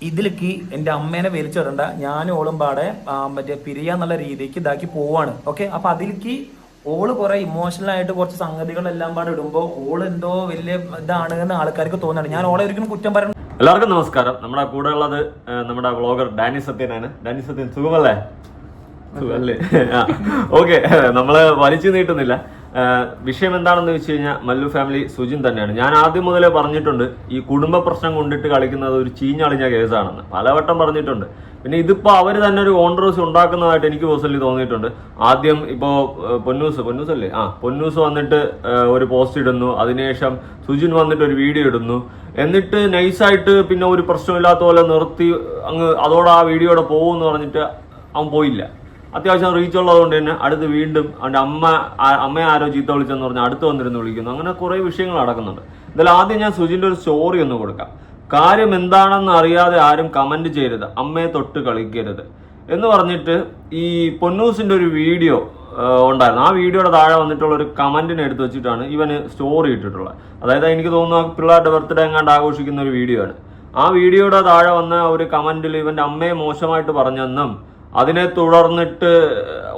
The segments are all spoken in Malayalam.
ഇതിലേക്ക് എൻ്റെ അമ്മേനെ വലിച്ചിടണ്ട, ഞാനും ഓളും പാടെ മറ്റേ പിരിയാന്നുള്ള രീതിക്ക് ഇതാക്കി പോവാണ്. ഓക്കെ, അപ്പൊ അതിലേക്ക് ഓള് കുറെ ഇമോഷണൽ ആയിട്ട് കുറച്ച് സംഗതികളെല്ലാം പാടെ ഇടുമ്പോൾ ഓള് എന്തോ വലിയ ഇതാണ് എന്ന് ആൾക്കാർക്ക് തോന്നുന്നുണ്ട്. ഞാൻ ഓളെ ഒരിക്കലും കുറ്റം പറയണം. എല്ലാവർക്കും നമസ്കാരം. നമ്മുടെ കൂടെ ഉള്ളത് നമ്മുടെ വ്ളോഗർ ഡാനി സത്യനാണ്. ഡാനി സത്യൻ, സുഖമല്ലേ? സുഖമല്ലേ? ഓക്കെ, നമ്മള് വലിച്ചു നീട്ടുന്നില്ല. വിഷയം എന്താണെന്ന് വെച്ച് കഴിഞ്ഞാൽ മല്ലു ഫാമിലി സുജിൻ തന്നെയാണ്. ഞാൻ ആദ്യം മുതലേ പറഞ്ഞിട്ടുണ്ട്, ഈ കുടുംബ പ്രശ്നം കൊണ്ടിട്ട് കളിക്കുന്നത് ഒരു ചീഞ്ഞളിഞ്ഞ കേസാണെന്ന് പലവട്ടം പറഞ്ഞിട്ടുണ്ട്. പിന്നെ ഇതിപ്പോ അവര് തന്നെ ഒരു കോൺട്രവേഴ്സി ഉണ്ടാക്കുന്നതായിട്ട് എനിക്ക് പേഴ്സണലി തോന്നിയിട്ടുണ്ട്. ആദ്യം ഇപ്പോ പൊന്നൂസ് അല്ലേ, പൊന്നൂസ് വന്നിട്ട് ഒരു പോസ്റ്റ് ഇടുന്നു, അതിനുശേഷം സുജിൻ വന്നിട്ട് ഒരു വീഡിയോ ഇടുന്നു, എന്നിട്ട് നൈസായിട്ട് പിന്നെ ഒരു പ്രശ്നമില്ലാത്ത പോലെ നിർത്തി അങ്ങ് അതോടെ ആ വീഡിയോയുടെ പോകുമെന്ന് പറഞ്ഞിട്ട് അവൻ പോയില്ല. അത്യാവശ്യം റീച്ച് ഉള്ളതുകൊണ്ട് തന്നെ അടുത്ത് വീണ്ടും അവൻ്റെ അമ്മയെ ആരോ ചീത്ത വിളിച്ചെന്ന് പറഞ്ഞാൽ അടുത്ത് വന്നിരുന്ന് വിളിക്കുന്നു. അങ്ങനെ കുറേ വിഷയങ്ങൾ നടക്കുന്നുണ്ട്. എന്തായാലും ആദ്യം ഞാൻ സുജിൻ്റെ ഒരു സ്റ്റോറി ഒന്ന് കൊടുക്കാം. കാര്യം എന്താണെന്ന് അറിയാതെ ആരും കമന്റ് ചെയ്യരുത്, അമ്മയെ തൊട്ട് കളിക്കരുത് എന്ന് പറഞ്ഞിട്ട് ഈ പൊന്നൂസിന്റെ ഒരു വീഡിയോ ഉണ്ടായിരുന്നു. ആ വീഡിയോയുടെ താഴെ വന്നിട്ടുള്ള ഒരു കമന്റിനെ എടുത്ത് വെച്ചിട്ടാണ് ഇവന് സ്റ്റോറി ഇട്ടിട്ടുള്ളത്. അതായത് എനിക്ക് തോന്നുന്നു പിള്ളേരുടെ ബർത്ത്ഡേ എങ്ങാണ്ട് ആഘോഷിക്കുന്ന ഒരു വീഡിയോ ആണ്. ആ വീഡിയോയുടെ താഴെ വന്ന ഒരു കമന്റിൽ ഇവന്റെ അമ്മയെ മോശമായിട്ട് പറഞ്ഞെന്നും അതിനെ തുടർന്നിട്ട്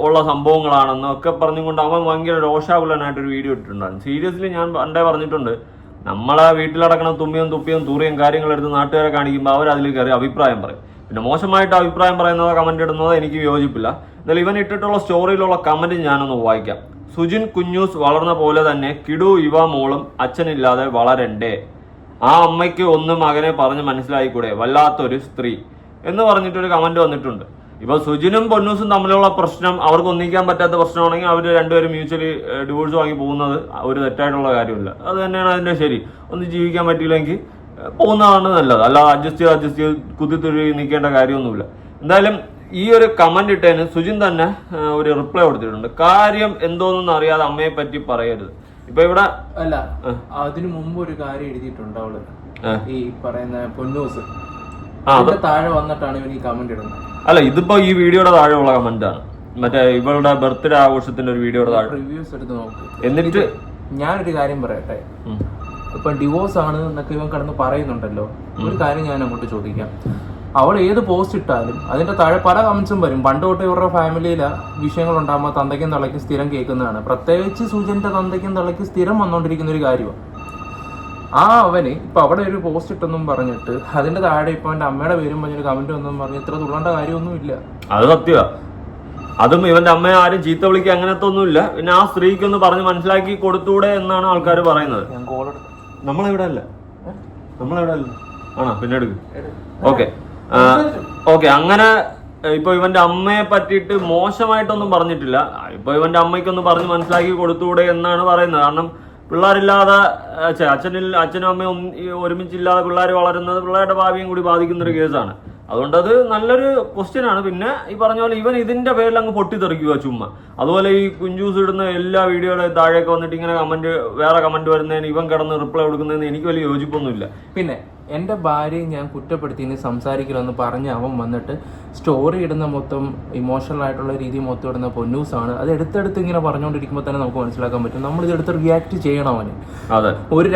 ഉള്ള സംഭവങ്ങളാണെന്നും ഒക്കെ പറഞ്ഞുകൊണ്ട് അവൻ ഭയങ്കര രോഷാകുലനായിട്ടൊരു വീഡിയോ ഇട്ടിട്ടുണ്ടായിരുന്നു. സീരിയസ്ലി ഞാൻ പണ്ടേ പറഞ്ഞിട്ടുണ്ട്, നമ്മളെ വീട്ടിലടക്കണ തുപ്പിയും തൂറിയും കാര്യങ്ങളെടുത്ത് നാട്ടുകാരെ കാണിക്കുമ്പോൾ അവർ അതിൽ കയറി അഭിപ്രായം പറയും. പിന്നെ മോശമായിട്ട് അഭിപ്രായം പറയുന്നതോ കമന്റ് ഇടുന്നതോ എനിക്ക് യോജിപ്പില്ല. എന്നാലും ഇവൻ ഇട്ടിട്ടുള്ള സ്റ്റോറിയിലുള്ള കമന്റ് ഞാനൊന്ന് വായിക്കാം. സുജിൻ കുഞ്ഞൂസ് വളർന്ന പോലെ തന്നെ കിടു യുവ മോളും അച്ഛനില്ലാതെ വളരണ്ടേ, ആ അമ്മയ്ക്ക് ഒന്ന് മകനെ പറഞ്ഞ് മനസ്സിലായിക്കൂടെ, വല്ലാത്തൊരു സ്ത്രീ എന്ന് പറഞ്ഞിട്ടൊരു കമന്റ് വന്നിട്ടുണ്ട്. ഇപ്പൊ സുജിനും പൊന്നൂസും തമ്മിലുള്ള പ്രശ്നം അവർക്ക് ഒന്നിക്കാൻ പറ്റാത്ത പ്രശ്നമാണെങ്കിൽ അവർ രണ്ടുപേരും മ്യൂച്വലി ഡിവോഴ്സ് വാങ്ങി പോകുന്നത് ഒരു തെറ്റായിട്ടുള്ള കാര്യമില്ല. അത് തന്നെയാണ് അതിന്റെ ശരി. ഒന്ന് ജീവിക്കാൻ പറ്റിയില്ലെങ്കിൽ പോകുന്നതാണ് നല്ലത്. അല്ലാതെ അഡ്ജസ്റ്റ് ചെയ്ത് കുത്തിത്തൊഴി നിൽക്കേണ്ട കാര്യമൊന്നുമില്ല. എന്തായാലും ഈ ഒരു കമന്റ് ഇട്ടതിന് സുജിൻ തന്നെ ഒരു റിപ്ലൈ കൊടുത്തിട്ടുണ്ട്. കാര്യം എന്തോന്നൊന്നും അറിയാതെ അമ്മയെ പറ്റി പറയരുത്. ഇപ്പൊ ഇവിടെ അല്ല, അതിനു മുമ്പ് ഒരു കാര്യം എഴുതിയിട്ടുണ്ട് അവള്, ഈ പറയുന്ന പൊന്നൂസ് താഴെ വന്നിട്ടാണ് ഇവൻ ഈ കമന്റ് ഇടുന്നത്. അല്ല, ഇതിപ്പോ ഈ വീഡിയോയുടെ താഴെയുള്ള കമന്റ് ആണ്. മറ്റേ ഇവളുടെ ബർത്ത്ഡേ ആഘോഷത്തിന്റെ ഒരു വീഡിയോയുടെ താഴെ റിവ്യൂസ് എടുത്ത് നോക്ക്. എന്നിട്ട് ഞാനൊരു കാര്യം പറയട്ടെ, ഇപ്പൊ ഡിവോഴ്സ് ആണ് എന്നൊക്കെ ഇവൻ കിടന്ന് പറയുന്നുണ്ടല്ലോ. ഒരു കാര്യം ഞാൻ അങ്ങോട്ട് ചോദിക്കാം. അവൾ ഏത് പോസ്റ്റ് ഇട്ടാലും അതിന്റെ താഴെ പല കമന്റ്സും വരും. പണ്ട് തൊട്ട് ഇവരുടെ ഫാമിലിയിലെ വിഷയങ്ങൾ ഉണ്ടാകുമ്പോൾ തന്തയ്ക്കും തള്ളയ്ക്കും സ്ഥിരം കേൾക്കുന്നതാണ്. പ്രത്യേകിച്ച് സുജന്റെ തന്തയ്ക്കും തള്ളയ്ക്കും സ്ഥിരം വന്നുകൊണ്ടിരിക്കുന്ന ഒരു കാര്യമാണ്. അവന് ഇപ്പൊ അവിടെ ഒരു പോസ്റ്റ് ഇട്ടെന്നും പറഞ്ഞിട്ട് അതിന്റെ താഴെ ഇപ്പൊ അവന്റെ അമ്മയുടെ പേരും പറഞ്ഞൊരു കമന്റ് വന്നും പറഞ്ഞ് ഇത്ര തുള്ളേണ്ട കാര്യമൊന്നും ഇല്ല. അത് സത്യമാ. അതും ഇവന്റെ അമ്മയെ ആരും ചീത്ത വിളിക്കുക അങ്ങനത്തെ ഒന്നുമില്ല. പിന്നെ ആ സ്ത്രീക്ക് ഒന്ന് പറഞ്ഞ് മനസ്സിലാക്കി കൊടുത്തൂടെ എന്നാണ് ആൾക്കാർ പറയുന്നത്. നമ്മളെവിടെ അല്ല ആണോ, പിന്നെ എടുക്കും. ഓക്കെ അങ്ങനെ ഇപ്പൊ ഇവന്റെ അമ്മയെ പറ്റിയിട്ട് മോശമായിട്ടൊന്നും പറഞ്ഞിട്ടില്ല. ഇപ്പൊ ഇവന്റെ അമ്മയ്ക്കൊന്ന് പറഞ്ഞ് മനസ്സിലാക്കി കൊടുത്തൂടെ എന്നാണ് പറയുന്നത്. കാരണം പിള്ളേരില്ലാതെ അച്ഛനും അമ്മയും ഒരുമിച്ചില്ലാതെ പിള്ളേർ വളരുന്നത് പിള്ളേരുടെ ഭാവിയും കൂടി ബാധിക്കുന്ന ഒരു കേസാണ്. അതുകൊണ്ട് അത് നല്ലൊരു ക്വസ്റ്റ്യൻ ആണ്. പിന്നെ ഈ പറഞ്ഞ പോലെ ഇവൻ ഇതിന്റെ പേരിൽ അങ്ങ് പൊട്ടിത്തെറിക്കുക ചുമ്മാ. അതുപോലെ ഈ കുഞ്ചൂസ് ഇടുന്ന എല്ലാ വീഡിയോയുടെ താഴേക്ക് വന്നിട്ട് ഇങ്ങനെ വേറെ കമന്റ് വരുന്നതിന് ഇവൻ കിടന്ന് റിപ്ലൈ കൊടുക്കുന്നതിന് എനിക്ക് വലിയ യോജിപ്പൊന്നുമില്ല. പിന്നെ എൻ്റെ ഭാര്യയെ ഞാൻ കുറ്റപ്പെടുത്തി സംസാരിക്കണമെന്ന് പറഞ്ഞ് അവൻ വന്നിട്ട് സ്റ്റോറി ഇടുന്ന മൊത്തം ഇമോഷണൽ ആയിട്ടുള്ള രീതി മൊത്തം ഇടുന്ന പൊന്നൂസാണ്. അത് എടുത്തെടുത്ത് ഇങ്ങനെ പറഞ്ഞുകൊണ്ടിരിക്കുമ്പോൾ തന്നെ നമുക്ക് മനസ്സിലാക്കാൻ പറ്റും നമ്മൾ ഇതെടുത്ത് റിയാക്ട് ചെയ്യണം അവന്. ഒരു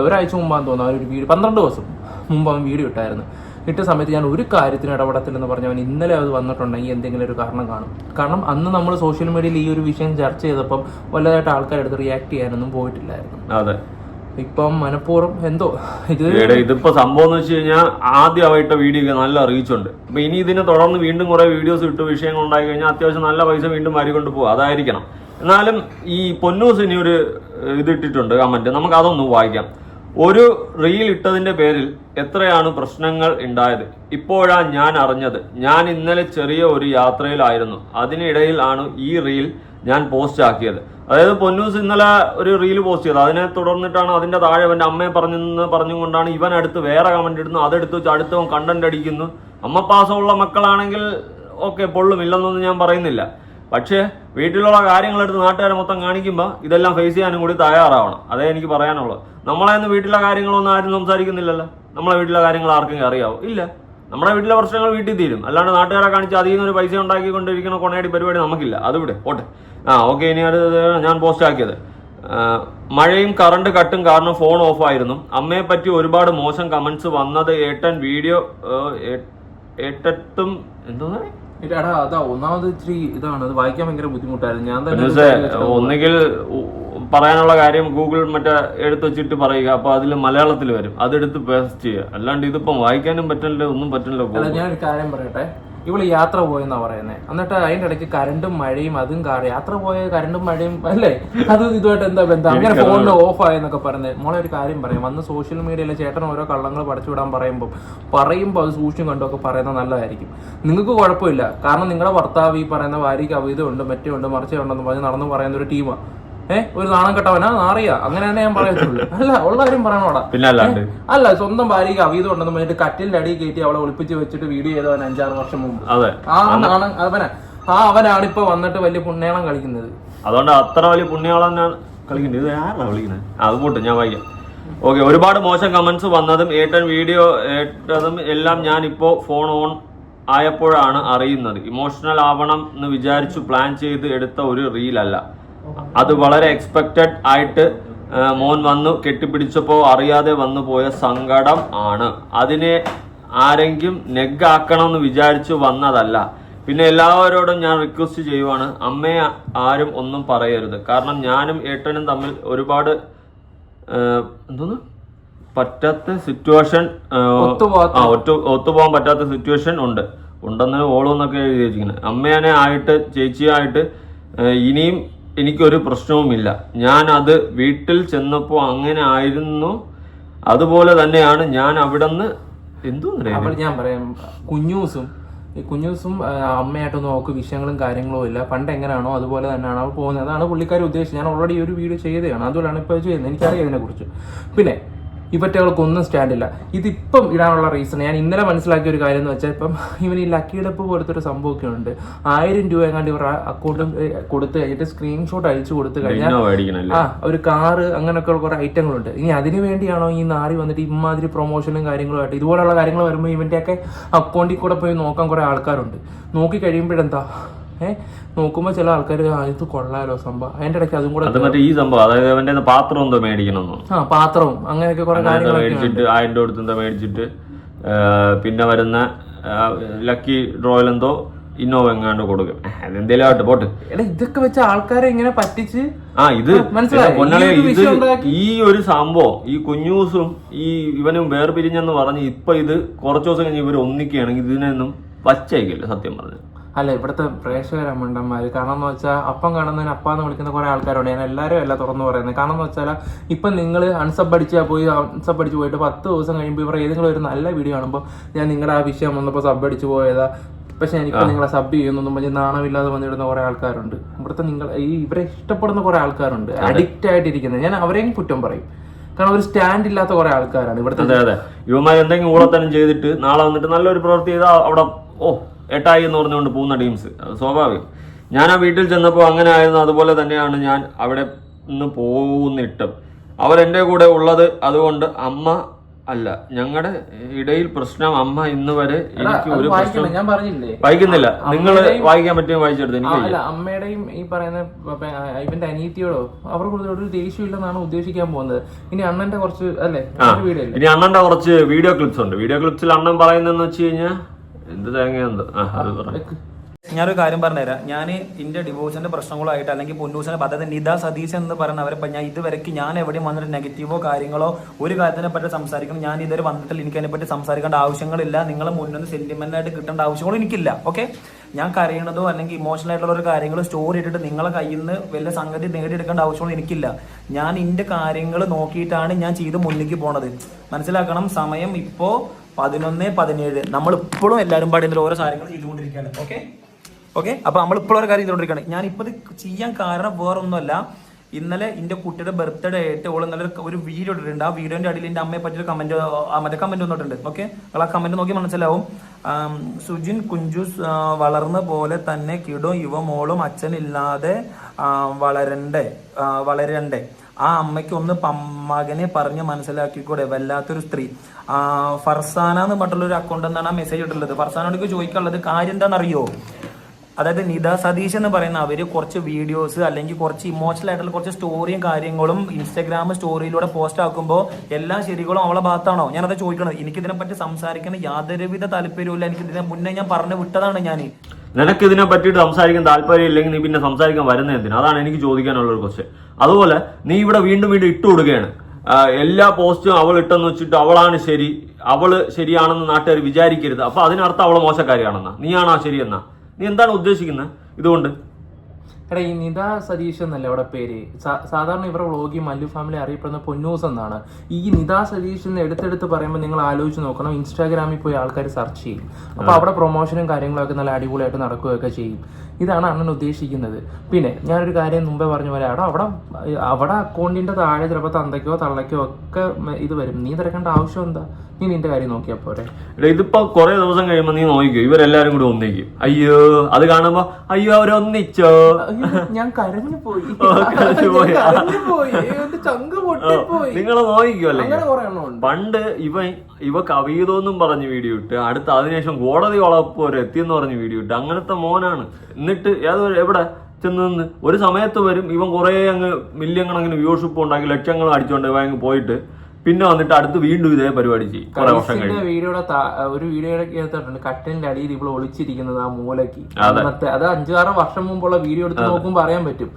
ഒരാഴ്ച മുമ്പാന്ന് തോന്നുന്നു ഒരു വീഡിയോ 12 ദിവസം മുമ്പ് അവൻ വീഡിയോ ഇട്ടായിരുന്നു. ഇട്ട സമയത്ത് ഞാൻ ഒരു കാര്യത്തിന് ഇടപെടത്തില്ലെന്ന് പറഞ്ഞവൻ ഇന്നലെ അത് വന്നിട്ടുണ്ടെങ്കിൽ എന്തെങ്കിലും ഒരു കാരണം കാണും. കാരണം അന്ന് നമ്മൾ സോഷ്യൽ മീഡിയയിൽ ഈ ഒരു വിഷയം ചർച്ച ചെയ്തപ്പം വല്ലതായിട്ട് ആൾക്കാരെടുത്ത് റിയാക്ട് ചെയ്യാനൊന്നും പോയിട്ടില്ലായിരുന്നു. അതെ, ഇപ്പം മനഃപൂർവ്വം എന്തോ ഇതിപ്പോ സംഭവം എന്ന് വെച്ച് കഴിഞ്ഞാൽ ആദ്യമായിട്ട് വീഡിയോ നല്ല റീച്ച് ഉണ്ട്. അപ്പൊ ഇനി ഇതിനെ തുടർന്ന് വീണ്ടും കുറെ വീഡിയോസ് ഇട്ട് വിഷയങ്ങൾ ഉണ്ടായി കഴിഞ്ഞാൽ അത്യാവശ്യം നല്ല പൈസ വീണ്ടും വാരിക്കൊണ്ട് പോകും. അതായിരിക്കണം. എന്നാലും ഈ പൊന്നൂസ് ഇനി ഒരു ഇതിട്ടിട്ടുണ്ട് കമന്റ്, നമുക്ക് അതൊന്ന് വായിക്കാം. ഒരു റീൽ ഇട്ടതിന്റെ പേരിൽ എത്രയാണ് പ്രശ്നങ്ങൾ ഉണ്ടായത്, ഇപ്പോഴാ ഞാൻ അറിഞ്ഞത്. ഞാൻ ഇന്നലെ ചെറിയ ഒരു യാത്രയിലായിരുന്നു, അതിനിടയിൽ ആണ് ഈ റീൽ ഞാൻ പോസ്റ്റ് ആക്കിയത്. അതായത് പൊന്നൂസ് ഇന്നലെ ഒരു റീൽ പോസ്റ്റ് ചെയ്തത്, അതിനെ തുടർന്നിട്ടാണ് അതിന്റെ താഴെ അവന്റെ അമ്മയെ പറഞ്ഞുകൊണ്ടാണ് ഇവൻ അടുത്ത് വേറെ കമന്റ് ഇടുന്നു. അതെടുത്ത് വെച്ച് അടുത്തവൻ കണ്ടന്റ് അടിക്കുന്നു. അമ്മ പാസമുള്ള മക്കളാണെങ്കിൽ ഓക്കെ, പൊള്ളുമില്ലെന്നൊന്നും ഞാൻ പറയുന്നില്ല. പക്ഷേ വീട്ടിലുള്ള കാര്യങ്ങളെടുത്ത് നാട്ടുകാരെ മൊത്തം കാണിക്കുമ്പോൾ ഇതെല്ലാം ഫേസ് ചെയ്യാനും കൂടി തയ്യാറാവണം. അതേ എനിക്ക് പറയാനുള്ളത്. നമ്മളെന്ന് വീട്ടിലെ കാര്യങ്ങളൊന്നും ആരും സംസാരിക്കുന്നില്ലല്ലോ. നമ്മളെ വീട്ടിലെ കാര്യങ്ങൾ ആർക്കെങ്കിലും അറിയാവോ? ഇല്ല. നമ്മുടെ വീട്ടിലെ പ്രശ്നങ്ങൾ വീട്ടിൽ തീരും. അല്ലാണ്ട് നാട്ടുകാരെ കാണിച്ച് അതിൽ നിന്നൊരു പൈസ ഉണ്ടാക്കിക്കൊണ്ടിരിക്കുന്ന കൊണയടി പരിപാടി നമുക്കില്ല. അത് വിടെ പോട്ടെ. ഓക്കെ, ഇനി അത് ഞാൻ പോസ്റ്റ് ആക്കിയത് മഴയും കറണ്ട് കട്ടും കാരണം ഫോൺ ഓഫ് ആയിരുന്നു. അമ്മയെ പറ്റി ഒരുപാട് മോശം കമന്റ്സ് വന്നത് ഏട്ടൻ വീഡിയോ ഏട്ടത്തും എന്തോന്നാ അതാ ഒന്നാമത് ഇച്ചിരി ഇതാണ്, അത് വായിക്കാൻ ഭയങ്കര ബുദ്ധിമുട്ടായിരുന്നു. ഞാൻ തന്നെ ഒന്നുകിൽ പറയാനുള്ള കാര്യം ഗൂഗിൾ മറ്റേ എടുത്ത് വെച്ചിട്ട് പറയുക, അപ്പൊ അതിൽ മലയാളത്തിൽ വരും, അതെടുത്ത് പേസ്റ്റ് ചെയ്യുക. അല്ലാണ്ട് ഇതിപ്പം വായിക്കാനും പറ്റില്ല, ഒന്നും പറ്റില്ല. ഞാനൊരു കാര്യം പറയട്ടെ, ഇവള് യാത്ര പോയെന്നാ പറയുന്നത്. എന്നിട്ട് അതിന്റെ ഇടയ്ക്ക് കരണ്ടും മഴയും അതും യാത്ര പോയ കരണ്ടും മഴയും അല്ലേ, അത് ഇതുമായിട്ട് എന്താ ബന്ധം? അങ്ങനെ ഫോണിൽ ഓഫ് ആയെന്നൊക്കെ പറയുന്നത്. മോളെ ഒരു കാര്യം പറയാം, വന്ന് സോഷ്യൽ മീഡിയയിൽ ചേട്ടൻ ഓരോ കള്ളങ്ങൾ പഠിച്ചു വിടാൻ പറയുമ്പോൾ അത് സൂക്ഷിച്ചും കണ്ടൊക്കെ പറയുന്നത് നല്ലതായിരിക്കും. നിങ്ങൾക്ക് കുഴപ്പമില്ല, കാരണം നിങ്ങളുടെ ഭർത്താവ് ഈ പറയുന്ന ഭാര്യയ്ക്ക് അവൈധമുണ്ട്, മറ്റേ ഉണ്ട്, മറിച്ചേ ഉണ്ടെന്ന് പറഞ്ഞ് നടന്നു പറയുന്ന ഒരു ടീമാണ്. ഒരു നാണം കെട്ടവനാ നാറിയാ, അങ്ങനെ തന്നെ ഞാൻ പറയത്തുള്ളൂ. അല്ല, ഉള്ള കാര്യം പറയണോടാ. അല്ല, സ്വന്തം ഭാര്യയ്ക്ക് അവീതം ഉണ്ടെന്ന് പറഞ്ഞിട്ട് കറ്റിലിന്റെ അടിയിൽ കയറ്റി അവളെ ഒളിപ്പിച്ച് വെച്ചിട്ട് വീഡിയോ ചെയ്തവൻ 5-6 വർഷം മുമ്പ്. അവനാണ് ഇപ്പൊ വന്നിട്ട് വലിയ പുണ്യാളം കളിക്കുന്നത്. അതുകൊണ്ട് അത്ര വലിയ പുണ്യാളം കളിക്കുന്നത്. ഇത് ആരാണ് വിളിക്കുന്നത്? അത് പോട്ടെ, ഞാൻ വായിക്കാം. ഓക്കെ, ഒരുപാട് മോശം കമന്റ്സ് വന്നതും ഏട്ടൻ വീഡിയോ ഏട്ടതും എല്ലാം ഞാൻ ഇപ്പോ ഫോൺ ഓൺ ആയപ്പോഴാണ് അറിയുന്നത്. ഇമോഷണൽ ആവണം എന്ന് വിചാരിച്ചു പ്ലാൻ ചെയ്ത് എടുത്ത ഒരു റീലല്ല. അത് വളരെ എക്സ്പെക്റ്റഡ് ആയിട്ട് മോൻ വന്നു കെട്ടിപ്പിടിച്ചപ്പോൾ അറിയാതെ വന്നു പോയ സങ്കടം ആണ്. അതിനെ ആരെങ്കിലും നെഗാക്കണം എന്ന് വിചാരിച്ചു വന്നതല്ല. പിന്നെ എല്ലാവരോടും ഞാൻ റിക്വസ്റ്റ് ചെയ്യുവാണ്, അമ്മയെ ആരും ഒന്നും പറയരുത്. കാരണം ഞാനും ഏട്ടനും തമ്മിൽ ഒരുപാട് പറ്റാത്ത സിറ്റുവേഷൻ, ഒത്തുപോകാൻ പറ്റാത്ത സിറ്റുവേഷൻ ഉണ്ടെന്ന് ഓളോന്നൊക്കെ എഴുതി വെച്ചിരിക്കുന്നത്. അമ്മേനെ ആയിട്ട് ചേച്ചിയായിട്ട് ഇനിയും എനിക്കൊരു പ്രശ്നവുമില്ല. ഞാൻ അത് വീട്ടിൽ ചെന്നപ്പോൾ അങ്ങനെ ആയിരുന്നു, അതുപോലെ തന്നെയാണ് ഞാൻ അവിടെ നിന്ന് ഞാൻ പറയാം. കുഞ്ഞൂസും അമ്മയായിട്ടൊന്നും അവൾക്ക് വിഷയങ്ങളും കാര്യങ്ങളും ഇല്ല. പണ്ട് എങ്ങനെയാണോ അതുപോലെ തന്നെയാണ് അവൾ പോകുന്നത്. അതാണ് പുള്ളിക്കാരി ഉദ്ദേശിച്ചത്. ഞാൻ ഓൾറെഡി ഒരു വീഡിയോ ചെയ്തതാണ്, അതുകൊണ്ടാണ് ഇപ്പോൾ ചെയ്യുന്നത്. എനിക്കറിയാം ഇതിനെക്കുറിച്ച്. പിന്നെ ഇവറ്റകൾക്കൊന്നും സ്റ്റാൻഡില്ല. ഇതിപ്പം ഇടാനുള്ള റീസൺ ഞാൻ ഇന്നലെ മനസ്സിലാക്കിയ ഒരു കാര്യം എന്ന് വെച്ചാൽ, ഇപ്പം ഇവന് ഈ ലക്കി ഡപ്പ് പോലത്തെ ഒരു സംഭവമൊക്കെ ഉണ്ട്. 1000 രൂപ എങ്ങാണ്ട് ഇവർ അക്കൗണ്ടും കൊടുത്ത് കഴിഞ്ഞിട്ട് സ്ക്രീൻഷോട്ട് അയച്ചു കൊടുത്തു കഴിഞ്ഞാൽ ഒരു കാറ് അങ്ങനെയൊക്കെ കുറെ ഐറ്റങ്ങളുണ്ട്. ഇനി അതിനു വേണ്ടിയാണോ ഈ നാറി വന്നിട്ട് ഇമാതിരി പ്രൊമോഷനും കാര്യങ്ങളുമായിട്ട് ഇതുപോലുള്ള കാര്യങ്ങൾ വരുമ്പോൾ ഇവന്റെയൊക്കെ അക്കൗണ്ടിൽ കൂടെ പോയി നോക്കാൻ കുറെ ആൾക്കാരുണ്ട്. നോക്കി കഴിയുമ്പോഴെന്താ നോക്കുമ്പോ ചില ആൾക്കാർ ഇത് കൊള്ളാലോ സംഭവം, അതിന്റെ ഇടയ്ക്ക് അതും കൂടെ ഈ സംഭവം, അതായത് അവന്റെ പാത്രം എന്തോ മേടിക്കണമെന്നോ, പാത്രവും അങ്ങനെയൊക്കെ കുറെ കാര്യങ്ങൾ മേടിച്ചിട്ട് 1000 രൂപ കൊടുത്ത് എന്തോ മേടിച്ചിട്ട് പിന്നെ വരുന്ന ലക്കി ഡ്രോയിൽ എന്തോ ഇന്നോവ എങ്ങാണ്ട് കൊടുക്കും. അതെന്തേലും ആവട്ടെ, പോട്ട്. ഇതൊക്കെ വെച്ച ആൾക്കാരെ ഇങ്ങനെ പറ്റിച്ച് ഇത് ഈ ഒരു സംഭവം ഈ കുഞ്ഞൂസും ഈ ഇവനും വേർപിരിഞ്ഞെന്ന് പറഞ്ഞ് ഇപ്പൊ ഇത് കുറച്ചു ദിവസം കഴിഞ്ഞ് ഇവർ ഒന്നിക്കുകയാണെങ്കിൽ ഇതിനൊന്നും പച്ചയ്ക്കില്ല സത്യം പറഞ്ഞു. അല്ല, ഇവിടുത്തെ പ്രേക്ഷകരാ മണ്ടന്മാര്. കാരണം എന്ന് വെച്ചാൽ അപ്പം കാണുന്നതിന് അപ്പാന്ന് വിളിക്കുന്ന കുറെ ആൾക്കാരുണ്ട്. ഞാൻ എല്ലാവരും അല്ല തുറന്നു പറയുന്നത്. കാരണം എന്ന് വെച്ചാൽ ഇപ്പം നിങ്ങൾ അൺസബ് അടിച്ച് പോയിട്ട് 10 ദിവസം കഴിയുമ്പോൾ ഇവർ ഏതെങ്കിലും ഒരു നല്ല വീഡിയോ കാണുമ്പോൾ ഞാൻ നിങ്ങളുടെ ആ വിഷയം വന്നപ്പോൾ സബ് അടിച്ച് പോയതാ, പക്ഷെ ഞാനിപ്പോൾ നിങ്ങളെ സബ് ചെയ്യുന്നൊന്നും പറഞ്ഞ് നാണമില്ലാതെ വന്നിടുന്ന കുറെ ആൾക്കാരുണ്ട്. ഇവിടുത്തെ ഇവരെ ഇഷ്ടപ്പെടുന്ന കുറെ ആൾക്കാരുണ്ട്, അഡിക്റ്റ് ആയിട്ടിരിക്കുന്നത്. ഞാൻ അവരെയും കുറ്റം പറയും. കാരണം ഒരു സ്റ്റാൻഡ് ഇല്ലാത്ത കുറെ ആൾക്കാരാണ് ഇവിടുത്തെ. അതെ, ഇവന്മാർ എന്തെങ്കിലും ഊളത്തനം ചെയ്തിട്ട് നാളെ വന്നിട്ട് നല്ലൊരു പ്രവൃത്തി ചെയ്താൽ അവിടെ ഏട്ടായി എന്ന് പറഞ്ഞുകൊണ്ട് പോകുന്ന ടീംസ്, സ്വാഭാവികം. ഞാൻ ആ വീട്ടിൽ ചെന്നപ്പോൾ അങ്ങനെ ആയിരുന്നു. അതുപോലെ തന്നെയാണ് ഞാൻ അവിടെ നിന്ന് പോകുന്നിട്ടും അവരെന്റെ കൂടെ ഉള്ളത്. അതുകൊണ്ട് അമ്മ അല്ല ഞങ്ങളുടെ ഇടയിൽ പ്രശ്നം. അമ്മ ഇന്ന് വരെ എനിക്ക് ഒരു പ്രശ്നം ഞാൻ പറഞ്ഞില്ലേ വായിക്കുന്നില്ല. നിങ്ങൾ വായിക്കാൻ പറ്റുമോ? വായിച്ചെടുത്ത് എനിക്ക് അമ്മയുടെയും ഈ പറയുന്ന ഇവന്റെ അനീതിയോടോ അവർക്ക് ഒരു ദേഷ്യമില്ലെന്നാണ് ഉദ്ദേശിക്കാൻ പോകുന്നത്. ഇനി അണ്ണന്റെ കുറച്ച് അല്ലേ വീഡിയോ, ഇനി അണ്ണന്റെ കുറച്ച് വീഡിയോ ക്ലിപ്സ് ഉണ്ട്. വീഡിയോ ക്ലിപ്സിൽ അണ്ണൻ പറയുന്നതെന്ന് വെച്ച് കഴിഞ്ഞാൽ എന്ത് തേങ്ങ ഞാനൊരു കാര്യം പറഞ്ഞുതരാം. ഞാൻ എന്റെ ഡിവോഴ്സിന്റെ പ്രശ്നങ്ങളായിട്ട് അല്ലെങ്കിൽ പൊന്നൂസിന്റെ പദ്ധതി നിത സതീശ് എന്ന് പറയുന്നവരെ ഞാൻ ഇതുവരെയ്ക്ക് ഞാൻ എവിടെയും വന്നിട്ട് നെഗറ്റീവോ കാര്യങ്ങളോ ഒരു കാര്യത്തിനെ പറ്റി സംസാരിക്കണം ഞാൻ ഇതുവരെ വന്നിട്ടില്ല. എനിക്ക് അതിനെപ്പറ്റി സംസാരിക്കേണ്ട ആവശ്യങ്ങളില്ല. നിങ്ങളെ മുന്നൊന്ന് സെന്റിമെന്റ് ആയിട്ട് കിട്ടേണ്ട ആവശ്യങ്ങളും എനിക്കില്ല. ഓക്കെ, ഞാൻ കരയണതോ അല്ലെങ്കിൽ ഇമോഷണൽ ആയിട്ടുള്ള ഒരു കാര്യങ്ങൾ സ്റ്റോറി ഇട്ടിട്ട് നിങ്ങളെ കയ്യിൽ നിന്ന് വല്ല സംഗതി നേടിയെടുക്കേണ്ട ആവശ്യങ്ങളും എനിക്കില്ല. ഞാൻ എന്റെ കാര്യങ്ങൾ നോക്കിയിട്ടാണ് ഞാൻ ചെയ്ത് മുന്നിലേക്ക് പോണത്. മനസ്സിലാക്കണം. സമയം ഇപ്പോ 11:17. നമ്മൾ ഇപ്പോഴും എല്ലാവരും പാടി ഓരോ കാര്യങ്ങൾ ചെയ്തുകൊണ്ടിരിക്കുകയാണ്. ഓക്കെ, അപ്പൊ നമ്മൾ ഇപ്പോഴും ഒരു കാര്യം ചെയ്തുകൊണ്ടിരിക്കുകയാണ്. ഞാൻ ഇപ്പൊ ചെയ്യാൻ കാരണം വേറൊന്നുമല്ല. ഇന്നലെ എന്റെ കുട്ടിയുടെ ബർത്ത്ഡേ ആയിട്ട് ഓൾ ഇന്നലെ ഒരു വീഡിയോ ഇട്ടിട്ടുണ്ട്. ആ വീഡിയോന്റെ അടിയിൽ എന്റെ അമ്മയെ പറ്റിയൊരു മറ്റേ കമന്റ് വന്നിട്ടുണ്ട്. ഓക്കെ, നിങ്ങൾ ആ കമന്റ് നോക്കി മനസ്സിലാവും. സുജിൻ കുഞ്ചൂസ് വളർന്ന പോലെ തന്നെ കിടോ യുവ മോളും അച്ഛനില്ലാതെ വളരണ്ടേ. ആ അമ്മയ്ക്ക് ഒന്ന് മകനെ പറഞ്ഞ് മനസ്സിലാക്കിക്കൂടെ? വല്ലാത്തൊരു സ്ത്രീ. ഫർസാന എന്ന് പറഞ്ഞിട്ടുള്ള ഒരു അക്കൗണ്ട് എന്നാണ് ആ മെസ്സേജ് ഇട്ടുള്ളത്. ഫർസാനോട് ചോദിക്കാനുള്ളത് കാര്യം എന്താണെന്നറിയോ? അതായത് നിത സതീഷ് എന്ന് പറയുന്ന അവര് കുറച്ച് വീഡിയോസ് അല്ലെങ്കിൽ കുറച്ച് ഇമോഷണൽ ആയിട്ടുള്ള കുറച്ച് സ്റ്റോറിയും കാര്യങ്ങളും ഇൻസ്റ്റാഗ്രാം സ്റ്റോറിയിലൂടെ പോസ്റ്റ് ആക്കുമ്പോൾ എല്ലാ ശരികളും അവളെ ഭാഗത്താണോ? ഞാനത് ചോദിക്കണത്. എനിക്ക് ഇതിനെപ്പറ്റി സംസാരിക്കുന്ന യാതൊരുവിധ താല്പര്യമില്ല. എനിക്ക് ഇതിനെ മുന്നേ ഞാൻ പറഞ്ഞു വിട്ടതാണ്. ഞാൻ നിനക്ക് ഇതിനെ പറ്റിയിട്ട് സംസാരിക്കാൻ താല്പര്യം ഇല്ലെങ്കിൽ നീ പിന്നെ സംസാരിക്കാൻ വരുന്ന എന്തിനാ? അതാണ് എനിക്ക് ചോദിക്കാനുള്ള ഒരു ക്വസ്റ്റ്യൻ. അതുപോലെ നീ ഇവിടെ വീണ്ടും വീണ്ടും ഇട്ട് കൊടുക്കുകയാണ്. എല്ലാ പോസ്റ്റും അവൾ ഇട്ടെന്ന് വെച്ചിട്ട് അവളാണ് ശരി, അവള് ശരിയാണെന്ന് നാട്ടുകാർ വിചാരിക്കരുത്. അപ്പൊ അതിനർത്ഥം അവള് മോശക്കാരിയാണെന്നാ? നീയാണോ ശരിയെന്നാ? നീ എന്താണ് ഉദ്ദേശിക്കുന്നത് ഇതുകൊണ്ട്? എടാ, ഈ നിത സതീഷ് എന്നല്ലേ അവിടെ പേര്. സാധാരണ ഇവരുടെ വ്ളോഗി മല്ലു ഫാമിലി അറിയപ്പെടുന്ന പൊന്നൂസ് എന്നാണ്. ഈ നിത സതീഷ് എന്ന് എടുത്തെടുത്ത് പറയുമ്പോൾ നിങ്ങൾ ആലോചിച്ച് നോക്കണം, ഇൻസ്റ്റാഗ്രാമിൽ പോയി ആൾക്കാർ സെർച്ച് ചെയ്യും. അപ്പൊ അവിടെ പ്രൊമോഷനും കാര്യങ്ങളൊക്കെ നല്ല അടിപൊളിയായിട്ട് നടക്കുകയൊക്കെ ചെയ്യും. ഇതാണ് അണ്ണൻ ഉദ്ദേശിക്കുന്നത്. പിന്നെ ഞാനൊരു കാര്യം മുമ്പേ പറഞ്ഞ പോലെ അവിടെ അക്കൗണ്ടിന്റെ താഴെ ചിലപ്പോൾ തന്തയ്ക്കോ തള്ളയ്ക്കോ ഒക്കെ ഇത് വരും. നീ തിരക്കേണ്ട ആവശ്യം എന്താ? നീ നിന്റെ കാര്യം നോക്കിയാ പോരെ. ഇതിപ്പോ കുറെ ദിവസം കഴിയുമ്പോ നീ നോക്കിക്കോ, ഇവരെല്ലാരും കൂടി ഒന്നിക്കും. അയ്യോ, അത് കാണുമ്പോ അയ്യോ അവരൊന്നിച്ചോ, ഞാൻ കരഞ്ഞു പോയി, നിങ്ങളെ നോക്കിക്കോ. അല്ലെങ്കിൽ പണ്ട് ഇവ കവിതോന്നും പറഞ്ഞ് വീഡിയോ ഇട്ട്, അടുത്ത അതിനുശേഷം കോടതി വളപ്പ് വരെ എത്തിയെന്ന് പറഞ്ഞ് വീഡിയോ ഇട്ട്. അങ്ങനത്തെ മോനാണ്. എന്നിട്ട് എവിടെ ചെന്ന് നിന്ന് ഒരു സമയത്ത് വരും ഇവൻ കുറെ അങ്ങ് മില്യൺ കണക്കിന് വ്യൂഷിപ്പ് ഉണ്ടാക്കി ലക്ഷങ്ങൾ അടിച്ചോണ്ട് ഇവ അങ്ങ് പോയിട്ട് പിന്നെ വന്നിട്ട് അടുത്ത് വീണ്ടും ഇതേ പരിപാടി ചെയ്യും. കുറെ വർഷം കഴിഞ്ഞ് ഒരു വീഡിയോയുടെ കേട്ടിട്ടുണ്ട്, കട്ടിലിന്റെ അടിയിൽ ഇപ്പോൾ ഒളിച്ചിരിക്കുന്നത് ആ മൂലയ്ക്ക്. അത് 5-6 വർഷം മുമ്പുള്ള വീഡിയോ എടുത്ത് നോക്കുമ്പോൾ അറിയാൻ പറ്റും.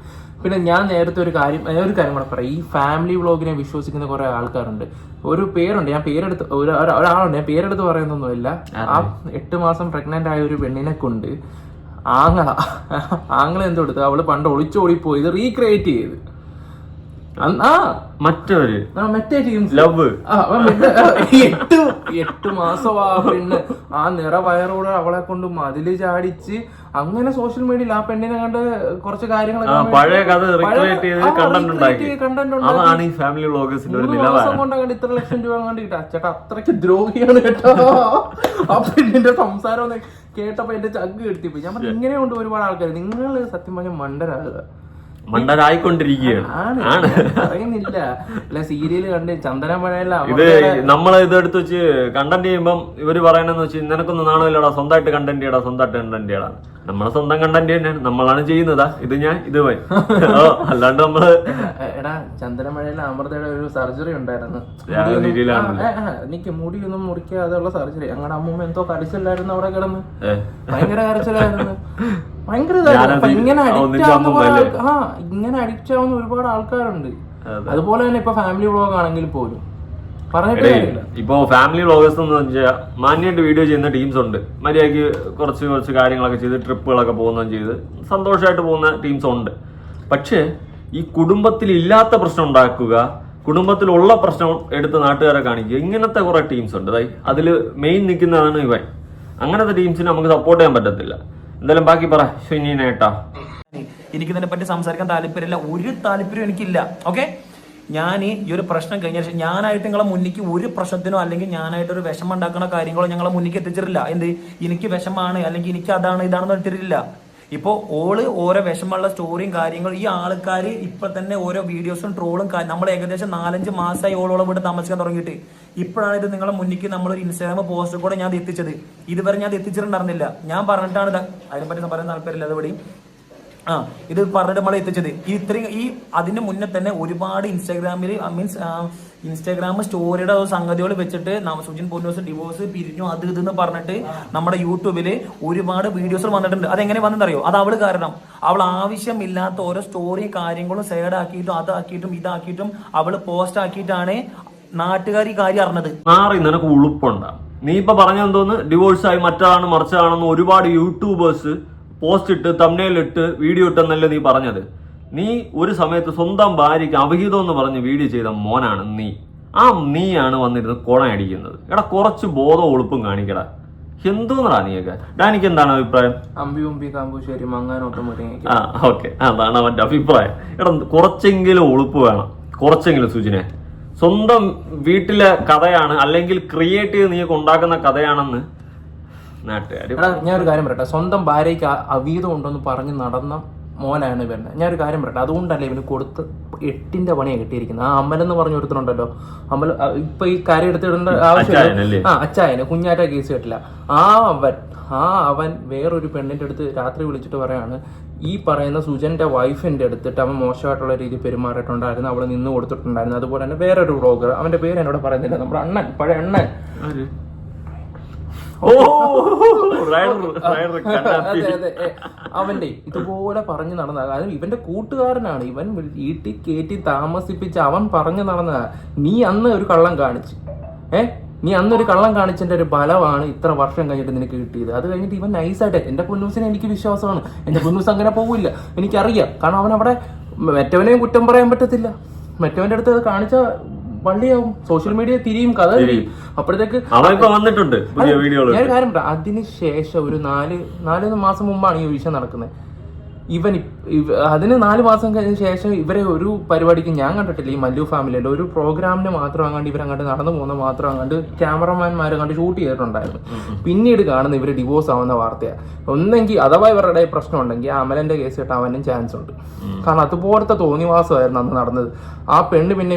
പിന്നെ ഞാൻ നേരത്തെ ഒരു കാര്യം കൂടെ പറയാം. ഈ ഫാമിലി വ്ളോഗിനെ വിശ്വസിക്കുന്ന കുറെ ആൾക്കാരുണ്ട്. ഒരു പേരുണ്ട്, ഞാൻ പേരെടുത്ത് ഒരാളുണ്ട്, ഞാൻ പേരെടുത്ത് പറയുന്നൊന്നുമില്ല. ആ 8 മാസം പ്രഗ്നന്റ് ആയ ഒരു പെണ്ണിനെ കൊണ്ട് ആങ്ങളെ എന്തെടുത്ത് അവള് പണ്ട് ഒളിച്ചോടിപ്പോയി ഇത് റീക്രിയേറ്റ് ചെയ്ത്. മറ്റേ ടീംസ് ലവ് 8 മാസം ആ പെണ്ണ് ആ നിറവയറോടെ അവളെ കൊണ്ട് മതില് ചാടിച്ച് അങ്ങനെ സോഷ്യൽ മീഡിയയിൽ ആ പെണ്ണിനെ കണ്ട് കുറച്ച് കാര്യങ്ങളൊക്കെ പഴയ കഥ കണ്ടന്റ് അതാണ് ഈ ഫാമിലി വ്ളോഗേഴ്സിന്റെ ഒരു നിലവാരം. കൊണ്ട് അങ്ങോട്ട് 3 ലക്ഷം രൂപ കണ്ട് കിട്ടാ. ചേട്ടാ അത്രയ്ക്ക് ദ്രോഹിയാണ് കേട്ടോ. ആ പെണ്ണിന്റെ സംസാരം കേട്ടപ്പോ എന്റെ ചങ്ക് കെടുത്തിപ്പോയി. ഞാൻ പറഞ്ഞു, ഇങ്ങനെ കൊണ്ട് ഒരുപാട് ആൾക്കാർ. നിങ്ങൾ സത്യം പറഞ്ഞ മണ്ടരാകുക, മണ്ടരായിക്കൊണ്ടിരിക്കുകയാണ്. പറയുന്നില്ല. അല്ല, സീരിയല് കണ്ട് ചന്ദനമഴയല്ല. ഇത് നമ്മള് ഇതെടുത്ത് വെച്ച് കണ്ടന്റ് ചെയ്യുമ്പം ഇവര് പറയണെന്ന് വെച്ച് നിനക്കൊന്നും നാണമില്ലടാ, സ്വന്തമായിട്ട് കണ്ടന്റ് ചെയ്യടാ, സ്വന്തമായിട്ട് കണ്ടന്റ് ചെയ്യടാ. നമ്മളെ സ്വന്തം കണ്ടന്റ് തന്നെയാണ്, നമ്മളാണ് ചെയ്യുന്നതാ. ഇത് ഞാൻ ഇത് പോയി അല്ലാണ്ട് നമ്മള് എടാ ചന്ദനമഴയിലെ അമൃതയുടെ ഒരു സർജറി ഉണ്ടായിരുന്നു. എനിക്ക് മുടിയൊന്നും മുറിക്കാതെ ഉള്ള സർജറി. ഞങ്ങളുടെ അമ്മൂമ്മ എന്തോ കരച്ചില്ലായിരുന്നു അവിടെ കിടന്ന്, ഭയങ്കര കരച്ചിലായിരുന്നു. ഭയങ്കര ഇങ്ങനെ അഡിക്റ്റ് ആവുന്ന ഒരുപാട് ആൾക്കാരുണ്ട്. അതുപോലെ തന്നെ ഇപ്പൊ ഫാമിലി വ്ളോഗ് ആണെങ്കിൽ പോലും ഇപ്പൊ ഫാമിലി വ്ളോഗേഴ്സ് എന്ന് വെച്ചാൽ മാന്യമായിട്ട് വീഡിയോ ചെയ്യുന്ന ടീംസ് ഉണ്ട്. മര്യാദയ്ക്ക് കുറച്ച് കാര്യങ്ങളൊക്കെ ചെയ്ത് ട്രിപ്പുകളൊക്കെ പോകുന്നതും ചെയ്ത് സന്തോഷമായിട്ട് പോകുന്ന ടീംസ് ഉണ്ട്. പക്ഷേ ഈ കുടുംബത്തിൽ ഇല്ലാത്ത പ്രശ്നം ഉണ്ടാക്കുക, കുടുംബത്തിലുള്ള പ്രശ്നം എടുത്ത് നാട്ടുകാരെ കാണിക്കുക, ഇങ്ങനത്തെ കുറെ ടീംസ് ഉണ്ട്. അതിൽ മെയിൻ നിൽക്കുന്നതാണ് ഇവൻ. അങ്ങനത്തെ ടീംസിന് നമുക്ക് സപ്പോർട്ട് ചെയ്യാൻ പറ്റത്തില്ല. എന്തായാലും ബാക്കി പറ ശനിയേട്ടാ. എനിക്ക് ഇതിനെ പറ്റി സംസാരിക്കാൻ താല്പര്യമില്ല, ഒരു താല്പര്യം എനിക്കില്ല. ഓക്കെ, ഞാൻ ഈ ഒരു പ്രശ്നം കഴിഞ്ഞ ശേഷം ഞാനായിട്ട് നിങ്ങളെ മുന്നിക്ക് ഒരു പ്രശ്നത്തിനോ അല്ലെങ്കിൽ ഞാനായിട്ട് ഒരു വിഷമം ഉണ്ടാക്കുന്ന കാര്യങ്ങളോ ഞങ്ങളെ മുന്നിക്ക് എത്തിച്ചിട്ടില്ല. എന്ത് എനിക്ക് വിഷമാണ് അല്ലെങ്കിൽ എനിക്ക് അതാണ് ഇതാണെന്ന് എടുത്തിട്ടില്ല. ഇപ്പോൾ ഓള് ഓരോ വിഷമമുള്ള സ്റ്റോറിയും കാര്യങ്ങളും ഈ ആൾക്കാർ ഇപ്പൊ തന്നെ ഓരോ വീഡിയോസും ട്രോളും നമ്മൾ ഏകദേശം 4-5 മാസമായി ഓളോളം ഇവിടെ താമസിക്കാൻ തുടങ്ങിയിട്ട്. ഇപ്പോഴാണ് ഇത് നിങ്ങളെ മുന്നിക്ക് നമ്മളൊരു ഇൻസ്റ്റാഗ്രാം പോസ്റ്റ് കൂടെ ഞാൻ എത്തിച്ചത്. ഇതുവരെ ഞാൻ എത്തിച്ചിട്ടുണ്ടായിരുന്നില്ല. ഞാൻ പറഞ്ഞിട്ടാണ് അതിനെപ്പറ്റി പറയാൻ താല്പര്യമില്ല. അതുപടി ഇത് പറഞ്ഞിട്ട് നമ്മളെ എത്തിച്ചത്. അതിന് മുന്നേ തന്നെ ഒരുപാട് ഇൻസ്റ്റാഗ്രാമിൽ ഇൻസ്റ്റാഗ്രാം സ്റ്റോറിയുടെ സംഗതികൾ വെച്ചിട്ട് സുജിൻ പൊന്നൂസ് ഡിവോഴ്സ് പിരിഞ്ഞു അത് ഇതെന്ന് പറഞ്ഞിട്ട് നമ്മുടെ യൂട്യൂബില് ഒരുപാട് വീഡിയോസ് വന്നിട്ടുണ്ട്. അതെങ്ങനെ വന്നെന്നറിയോ? അത് അവള് കാരണം അവൾ ആവശ്യമില്ലാത്ത ഓരോ സ്റ്റോറി കാര്യങ്ങളും സൈഡ് ആക്കിയിട്ടും അതാക്കിയിട്ടും ഇതാക്കിയിട്ടും അവള് പോസ്റ്റ് ആക്കിയിട്ടാണ് നാട്ടുകാർ ഈ കാര്യം അറിഞ്ഞത്. നിനക്ക് ഉളുപ്പുണ്ടാ? നീ ഇപ്പൊ പറഞ്ഞെന്തോന്ന് ഡിവോഴ്സായി മറ്റാണ് മറിച്ചാണെന്ന് ഒരുപാട് യൂട്യൂബേഴ്സ് പോസ്റ്റ് ഇട്ട് തംബ്നെയിലിട്ട് വീഡിയോ ഇട്ടെന്നല്ലേ നീ പറഞ്ഞത്? നീ ഒരു സമയത്ത് സ്വന്തം ഭാര്യയ്ക്ക് അവിഹിതം എന്ന് പറഞ്ഞ് വീഡിയോ ചെയ്ത മോനാണ് നീ. നീയാണ് വന്നിരുന്ന് കൊണയടിക്കുന്നത്. എടാ കുറച്ച് ബോധം ഒളുപ്പും കാണിക്കടാ. എന്തോന്നടാ നീയൊക്കെ? ഡാനിക്ക് എന്താണ് അഭിപ്രായം? ഓക്കെ, അതാണ് അവന്റെ അഭിപ്രായം. എടാ കുറച്ചെങ്കിലും ഒളുപ്പ് വേണം, കുറച്ചെങ്കിലും. സുജിനെ സ്വന്തം വീട്ടിലെ കഥയാണ് അല്ലെങ്കിൽ ക്രിയേറ്റ് ചെയ്ത് നീ ഉണ്ടാക്കുന്ന കഥയാണെന്ന് നാട്ടുകാർ. ഞാനൊരു കാര്യം പറയട്ടെ, സ്വന്തം ഭാര്യയ്ക്ക് അവീതം ഉണ്ടെന്ന് പറഞ്ഞ് നടന്ന മോനാണ് ഇവരുടെ. ഞാനൊരു കാര്യം പറയട്ടെ, അതുകൊണ്ടല്ല ഇവന് കൊടുത്ത് 8ന്റെ പണിയാണ് കിട്ടിയിരിക്കുന്നത്. ആ അമലെന്ന് പറഞ്ഞ ഒരുത്തരുണ്ടല്ലോ, അമൽ ഇപ്പൊ ഈ കാര്യം എടുത്തിടേണ്ട ആവശ്യമില്ല. അച്ചായന് കുഞ്ഞാറ്റ കേസ് കേട്ടില്ല. അവൻ വേറൊരു പെണ്ണിന്റെ അടുത്ത് രാത്രി വിളിച്ചിട്ട് പറയാണ്, ഈ പറയുന്ന സുജന്റെ വൈഫിന്റെ അടുത്തിട്ട് അവൻ മോശമായിട്ടുള്ള രീതിയിൽ പെരുമാറിയിട്ടുണ്ടായിരുന്നു, അവള് നിന്ന് കൊടുത്തിട്ടുണ്ടായിരുന്നു. അതുപോലെ തന്നെ വേറൊരു വ്ളോഗർ, അവന്റെ പേര് എന്നോട് പറയുന്നില്ല, നമ്മുടെ അണ്ണൻ, പഴയ അണ്ണൻ, അവന്റെ ഇതുപോലെ പറഞ്ഞു നടന്ന, അതായത് ഇവന്റെ കൂട്ടുകാരനാണ്, ഇവൻ വീട്ടിൽ കയറ്റി താമസിപ്പിച്ച് അവൻ പറഞ്ഞു നടന്ന. നീ അന്ന് ഒരു കള്ളം കാണിച്ചു, നീ അന്നൊരു കള്ളം കാണിച്ചതിന്റെ ഒരു ബലമാണ് ഇത്ര വർഷം കഴിഞ്ഞിട്ട് നിനക്ക് കിട്ടിയത്. അത് കഴിഞ്ഞിട്ട് ഇവൻ നൈസായിട്ട്, എന്റെ പൊന്നൂസിനെ എനിക്ക് വിശ്വാസമാണ്, എന്റെ പൊന്നൂസ് അങ്ങനെ പോകില്ല, എനിക്കറിയാം. കാരണം അവൻ അവിടെ മറ്റവനെയും കുറ്റം പറയാൻ പറ്റത്തില്ല. മറ്റവന്റെ അടുത്ത് അത് കാണിച്ച വള്ളിയാവും, സോഷ്യൽ മീഡിയ തിരിയും, കഥ തിരിയും. അപ്പോഴത്തേക്ക് ഞാൻ കാര്യം പറയാം, അതിനുശേഷം ഒരു 4 മാസം മുമ്പാണ് ഈ വിഷയം നടക്കുന്നത്. അതിന് 4 മാസം കഴിഞ്ഞ ശേഷം ഇവരെ ഒരു പരിപാടിക്ക് ഞാൻ കണ്ടിട്ടില്ല. ഈ മല്ലു ഫാമിലിയിൽ ഒരു പ്രോഗ്രാമിന് മാത്രം അങ്ങാണ്ട് ഇവരങ്ങോട്ട് നടന്നു പോകുന്ന മാത്രം അങ്ങാണ്ട് ക്യാമറമാൻമാരെ കണ്ട് ഷൂട്ട് ചെയ്തിട്ടുണ്ടായിരുന്നു. പിന്നീട് കാണുന്ന ഇവര് ഡിവോഴ്സ് ആവുന്ന വാർത്തയാണ്. ഒന്നെങ്കിൽ അഥവാ ഇവരുടെ പ്രശ്നം ഉണ്ടെങ്കിൽ അമലന്റെ കേസ് കിട്ടാവാനും ചാൻസ് ഉണ്ട്. കാരണം അതുപോലത്തെ തോന്നിവാസമായിരുന്നു അന്ന് നടന്നത്. ആ പെണ്ണ് പിന്നെ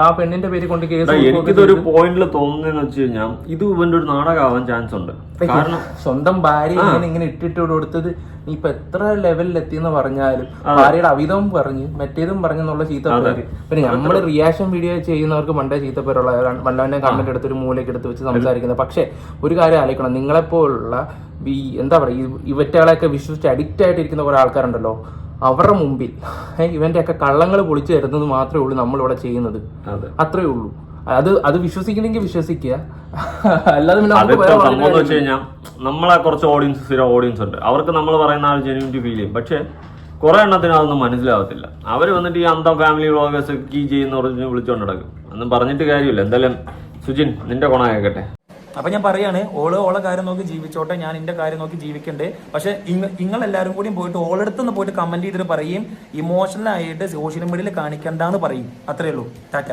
ആ പെണ്ണിന്റെ പേര് കൊണ്ട് കേസ്. എനിക്കിതൊരു പോയിന്റിൽ തോന്നുന്നതെന്ന് വെച്ച് കഴിഞ്ഞാൽ ഇത് ഇവന്റെ ഒരു നാടകമാവാൻ ചാൻസ് ഉണ്ട്. കാരണം സ്വന്തം ഭാര്യ ഇങ്ങനെ ഇട്ടിട്ട് കൊടുത്തത് നീ ഇപ്പൊ എത്ര ലെവലിൽ എത്തിയെന്ന് പറഞ്ഞാലും ഭാര്യയുടെ അവിധവും പറഞ്ഞ് മറ്റേതും പറഞ്ഞെന്നുള്ള ചീത്തപ്പേര്. പിന്നെ നമ്മള് റിയാക്ഷൻ വീഡിയോ ചെയ്യുന്നവർക്ക് പണ്ടേ ചീത്തപ്പേരുള്ള വല്ലവന്റെ കമന്റ് എടുത്ത് ഒരു മൂലയ്ക്ക് എടുത്ത് വെച്ച് സംസാരിക്കുന്നത്. പക്ഷെ ഒരു കാര്യം ആലോചിക്കണം, നിങ്ങളെപ്പോലുള്ള എന്താ പറയുക, ഇവറ്റകളെയൊക്കെ വിശ്വസിച്ച് അഡിക്റ്റ് ആയിട്ടിരിക്കുന്ന കുറെ ആൾക്കാരുണ്ടല്ലോ, അവരുടെ മുമ്പിൽ ഇവന്റെ ഒക്കെ കള്ളങ്ങൾ പൊളിച്ചു തരുന്നത് മാത്രമേ ഉള്ളൂ നമ്മളിവിടെ ചെയ്യുന്നത്. അത്രേ ഉള്ളൂ. അത് വിശ്വസിക്കണമെങ്കിൽ വിശ്വസിക്കുക, അല്ലാതെ സംഭവം വെച്ച് കഴിഞ്ഞാൽ നമ്മളെ കുറച്ച് ഓഡിയൻസ്, സ്ഥിരം ഓഡിയൻസ് ഉണ്ട്, അവർക്ക് നമ്മൾ പറയുന്ന ആ ജെന്യൂനിറ്റി ഫീൽ ചെയ്യും. പക്ഷെ കുറെ എണ്ണത്തിന് അതൊന്നും മനസ്സിലാവത്തില്ല. അവര് വന്നിട്ട് ഈ അന്തം ഫാമിലി വ്ളോഗേഴ്സ് കീ ചെയ്യുന്ന വിളിച്ചോണ്ട് നടക്കും. ഒന്നും പറഞ്ഞിട്ട് കാര്യമില്ല. എന്തായാലും സുജിൻ, നിന്റെ ഗുണം കേൾക്കട്ടെ. അപ്പൊ ഞാൻ പറയാണ്, ഓളെ കാര്യം നോക്കി ജീവിച്ചോട്ടെ, ഞാൻ എന്റെ കാര്യം നോക്കി ജീവിക്കണ്ടേ. പക്ഷെ നിങ്ങളെല്ലാരും കൂടി പോയിട്ട് ഓളെടുത്തുനിന്ന് പോയിട്ട് കമന്റ് ചെയ്തിട്ട് പറയും, ഇമോഷണൽ ആയിട്ട് സോഷ്യൽ മീഡിയയിൽ കാണിക്കണ്ടെന്ന് പറയും. അത്രേ ഉള്ളൂ. ടാറ്റ.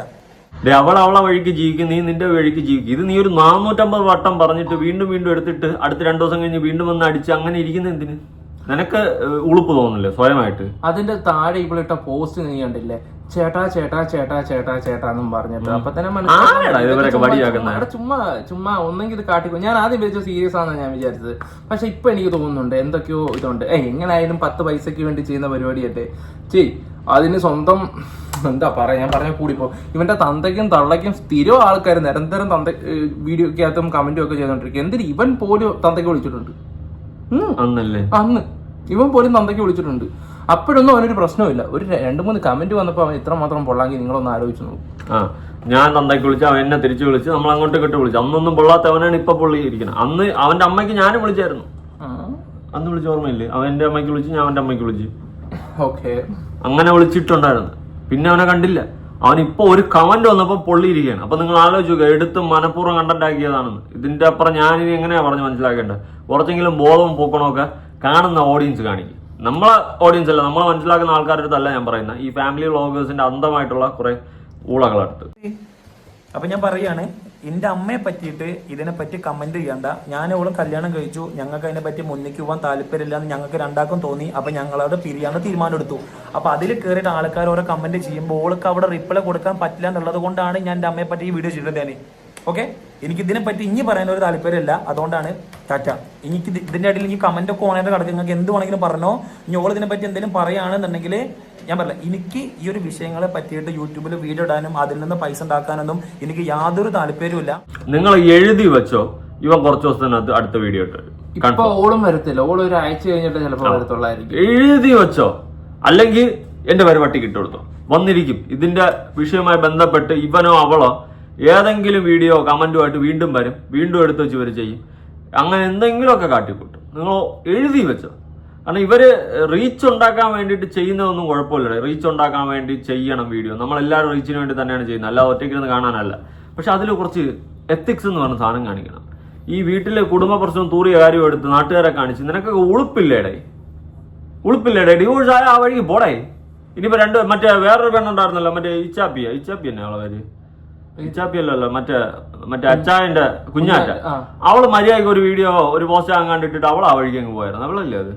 അവളെ വഴിക്ക് ജീവിക്കും, നീ നിന്റെ വഴിക്ക് ജീവിക്കും. ഇത് നീ ഒരു 450 വട്ടം പറഞ്ഞിട്ട് വീണ്ടും വീണ്ടും എടുത്തിട്ട് അടുത്ത 2 ദിവസം കഴിഞ്ഞ് വീണ്ടും വന്ന് അടിച്ച് അങ്ങനെ ഇരിക്കുന്ന എന്തിന്? നിനക്ക് ഉളുപ്പ് തോന്നില്ലേ സ്വയമായിട്ട്? അതിന്റെ താഴെ ഇവളിട്ട പോസ്റ്റ് നീ കണ്ടില്ലേ, ചേട്ടാ ചേട്ടാ ചേട്ടാ ചേട്ടാ ചേട്ടാ എന്നും പറഞ്ഞിട്ട്. അപ്പൊ തന്നെ മനസ്സിലായി ചുമ്മാ ഒന്നെങ്കിൽ ഇത് കാട്ടിക്കോ. ഞാൻ ആദ്യം വിചാരിച്ച സീരിയസ് ആണെന്ന് ഞാൻ വിചാരിച്ചത്. പക്ഷെ ഇപ്പൊ എനിക്ക് തോന്നുന്നുണ്ട് എന്തൊക്കെയോ ഇതുണ്ട്. എങ്ങനെയായാലും 10 പൈസക്ക് വേണ്ടി ചെയ്യുന്ന പരിപാടിയല്ലേ അതിന് സ്വന്തം എന്താ പറയാ, ഞാൻ പറഞ്ഞ കൂടിപ്പോ ഇവന്റെ തന്തയ്ക്കും തള്ളയ്ക്കും സ്ഥിരം ആൾക്കാർ നിരന്തരം വീഡിയോക്കകത്തും കമന്റും ഒക്കെ ചെയ്തോണ്ടിരിക്കും. എന്തിന് ഇവൻ പോലും തന്തയ്ക്ക് വിളിച്ചിട്ടുണ്ട്. അന്ന് ഇവൻ പോലും തന്തയ്ക്ക് വിളിച്ചിട്ടുണ്ട്. അപ്പോഴൊന്നും അവനൊരു പ്രശ്നമില്ല. ഒരു 2-3 കമന്റ് വന്നപ്പോ അവൻ ഇത്ര മാത്രം പൊള്ളാങ്കി നിങ്ങളൊന്ന് ആലോചിച്ചു നോക്കും. ഞാൻ തന്തയ്ക്ക് വിളിച്ചു, അവൻ എന്നെ തിരിച്ചു വിളിച്ച്, നമ്മൾ അങ്ങോട്ട് ഇങ്ങോട്ട് വിളിച്ചു. അന്നൊന്നും പൊള്ളാത്തവനാണ് ഇപ്പൊ പൊള്ളിയിരിക്കുന്നത്. അന്ന് അവന്റെ അമ്മയ്ക്ക് ഞാനും വിളിച്ചായിരുന്നു. അന്ന് വിളിച്ച ഓർമ്മയില്ലേ? അവൻ എന്റെ അമ്മയ്ക്ക് വിളിച്ചു, ഞാൻ അവന്റെ അമ്മയ്ക്ക് വിളിച്ചു. അങ്ങനെ വിളിച്ചിട്ടുണ്ടായിരുന്നു. പിന്നെ അവനെ കണ്ടില്ല. അവനിപ്പോ ഒരു കമന്റ് വന്നപ്പോ പൊള്ളിയിരിക്കുകയാണ്. അപ്പൊ നിങ്ങൾ ആലോചിക്കുക, എടുത്ത് മനഃപൂർവ്വം കണ്ടന്റ് ആക്കിയതാണെന്ന്. ഇതിന്റെ അപ്പുറം ഞാനിനി എങ്ങനെയാ പറഞ്ഞ് മനസ്സിലാക്കേണ്ടത്? കുറച്ചെങ്കിലും ബോധവും പൂക്കണമൊക്കെ കാണുന്ന ഓഡിയൻസ് കാണിക്കും. നമ്മളെ ഓഡിയൻസ് അല്ല, നമ്മളെ മനസ്സിലാക്കുന്ന ആൾക്കാരുടെ അടുത്തല്ല ഞാൻ പറയുന്നത്. ഈ ഫാമിലി വ്ളോഗേഴ്സിന്റെ അന്ധമായിട്ടുള്ള കുറെ ഊളകളടുത്ത്. അപ്പൊ ഞാൻ പറയാണ്, എന്റെ അമ്മയെ പറ്റിയിട്ട് ഇതിനെപ്പറ്റി കമന്റ് ചെയ്യണ്ട. ഞാനോളും കല്യാണം കഴിച്ചു, ഞങ്ങൾക്ക് അതിനെ പറ്റി മുന്നിക്ക് പോകാൻ താല്പര്യമില്ലാന്ന് ഞങ്ങൾക്ക് രണ്ടാക്കും തോന്നി. അപ്പൊ ഞങ്ങളവിടെ പിരിയാന്ന് തീരുമാനം എടുത്തു. അപ്പൊ അതിൽ കയറിയിട്ട് ആൾക്കാർ ഓരോ കമന്റ് ചെയ്യുമ്പോൾ ഓൾക്ക് അവിടെ റിപ്ലൈ കൊടുക്കാൻ പറ്റില്ല എന്നുള്ളത് കൊണ്ടാണ് ഞാൻ എന്റെ അമ്മയെ പറ്റി ഈ വീഡിയോ ചെയ്തത്. ഓക്കെ, എനിക്ക് ഇതിനെപ്പറ്റി ഇനി പറയാൻ ഒരു താല്പര്യമില്ല. അതുകൊണ്ടാണ് ടാറ്റ. എനിക്ക് ഇതിന്റെ ഇടയിൽ ഈ കമന്റ് ഒക്കെ ഓണായിട്ട് കിടക്കും. നിങ്ങൾക്ക് എന്ത് വേണമെങ്കിലും പറഞ്ഞോ. ഇനി ഓൾ ഇതിനെ പറ്റി എന്തെങ്കിലും പറയുകയാണെന്നുണ്ടെങ്കിൽ ഞാൻ പറയില്ല. എനിക്ക് ഈ ഒരു വിഷയങ്ങളെ പറ്റിയിട്ട് യൂട്യൂബിൽ വീഡിയോ ഇടാനും അതിൽ നിന്ന് പൈസ ഉണ്ടാക്കാനൊന്നും എനിക്ക് യാതൊരു താല്പര്യമില്ല. നിങ്ങൾ എഴുതി വെച്ചോ, ഇവൻ കുറച്ച് ദിവസത്തിനകത്ത് അടുത്ത വീഡിയോ ഇട്ടു. ഓളും വരത്തില്ല, ഓൾ ഒരു ആഴ്ച കഴിഞ്ഞിട്ട് ചിലപ്പോൾ വരത്തുള്ളായിരിക്കും. എഴുതി വെച്ചോ, അല്ലെങ്കിൽ എന്റെ പരിപാടിക്ക് ഇട്ട് കൊടുത്തോ, വന്നിരിക്കും. ഇതിന്റെ വിഷയവുമായി ബന്ധപ്പെട്ട് ഇവനോ അവളോ ഏതെങ്കിലും വീഡിയോ കമന്റുമായിട്ട് വീണ്ടും വരും, വീണ്ടും എടുത്ത് വെച്ച് ഇവർ ചെയ്യും. അങ്ങനെ എന്തെങ്കിലുമൊക്കെ കാട്ടിക്കൂട്ടും. നിങ്ങൾ എഴുതി വെച്ചോ. കാരണം ഇവര് റീച്ച് ഉണ്ടാക്കാൻ വേണ്ടിയിട്ട് ചെയ്യുന്നതൊന്നും കുഴപ്പമില്ല. റീച്ച് ഉണ്ടാക്കാൻ വേണ്ടി ചെയ്യണം വീഡിയോ. നമ്മളെല്ലാവരും റീച്ചിന് വേണ്ടി തന്നെയാണ് ചെയ്യുന്നത്, അല്ല ഒറ്റയ്ക്കിരുന്ന് കാണാനല്ല. പക്ഷെ അതിൽ കുറച്ച് എത്തിക്സ് എന്ന് പറഞ്ഞ സാധനം കാണിക്കണം. ഈ വീട്ടിലെ കുടുംബ പ്രശ്നം തൂറിയ കാര്യം എടുത്ത് നാട്ടുകാരെ കാണിച്ച് നിനക്കൊക്കെ ഉളുപ്പില്ലേടേ? ഡിവോഴ്സ് ആയ ആ വഴിക്ക് പോടേ. ഇനിയിപ്പോ മറ്റേ വേറൊരു പെണ്ണുണ്ടായിരുന്നല്ലോ, മറ്റേ ഇച്ചാപ്പി തന്നെ അവളെ പേര്, ഇച്ചാപ്പിയല്ലോ, മറ്റേ അച്ചായന്റെ കുഞ്ഞാറ്റ. അവള് മര്യാദക്ക് ഒരു വീഡിയോ ഒരു പോസ്റ്റ് ആകാൻ കണ്ടിട്ടിട്ട് അവൾ ആ വഴിക്ക് അങ്ങ് പോയായിരുന്നു. അവളല്ലേ അത്?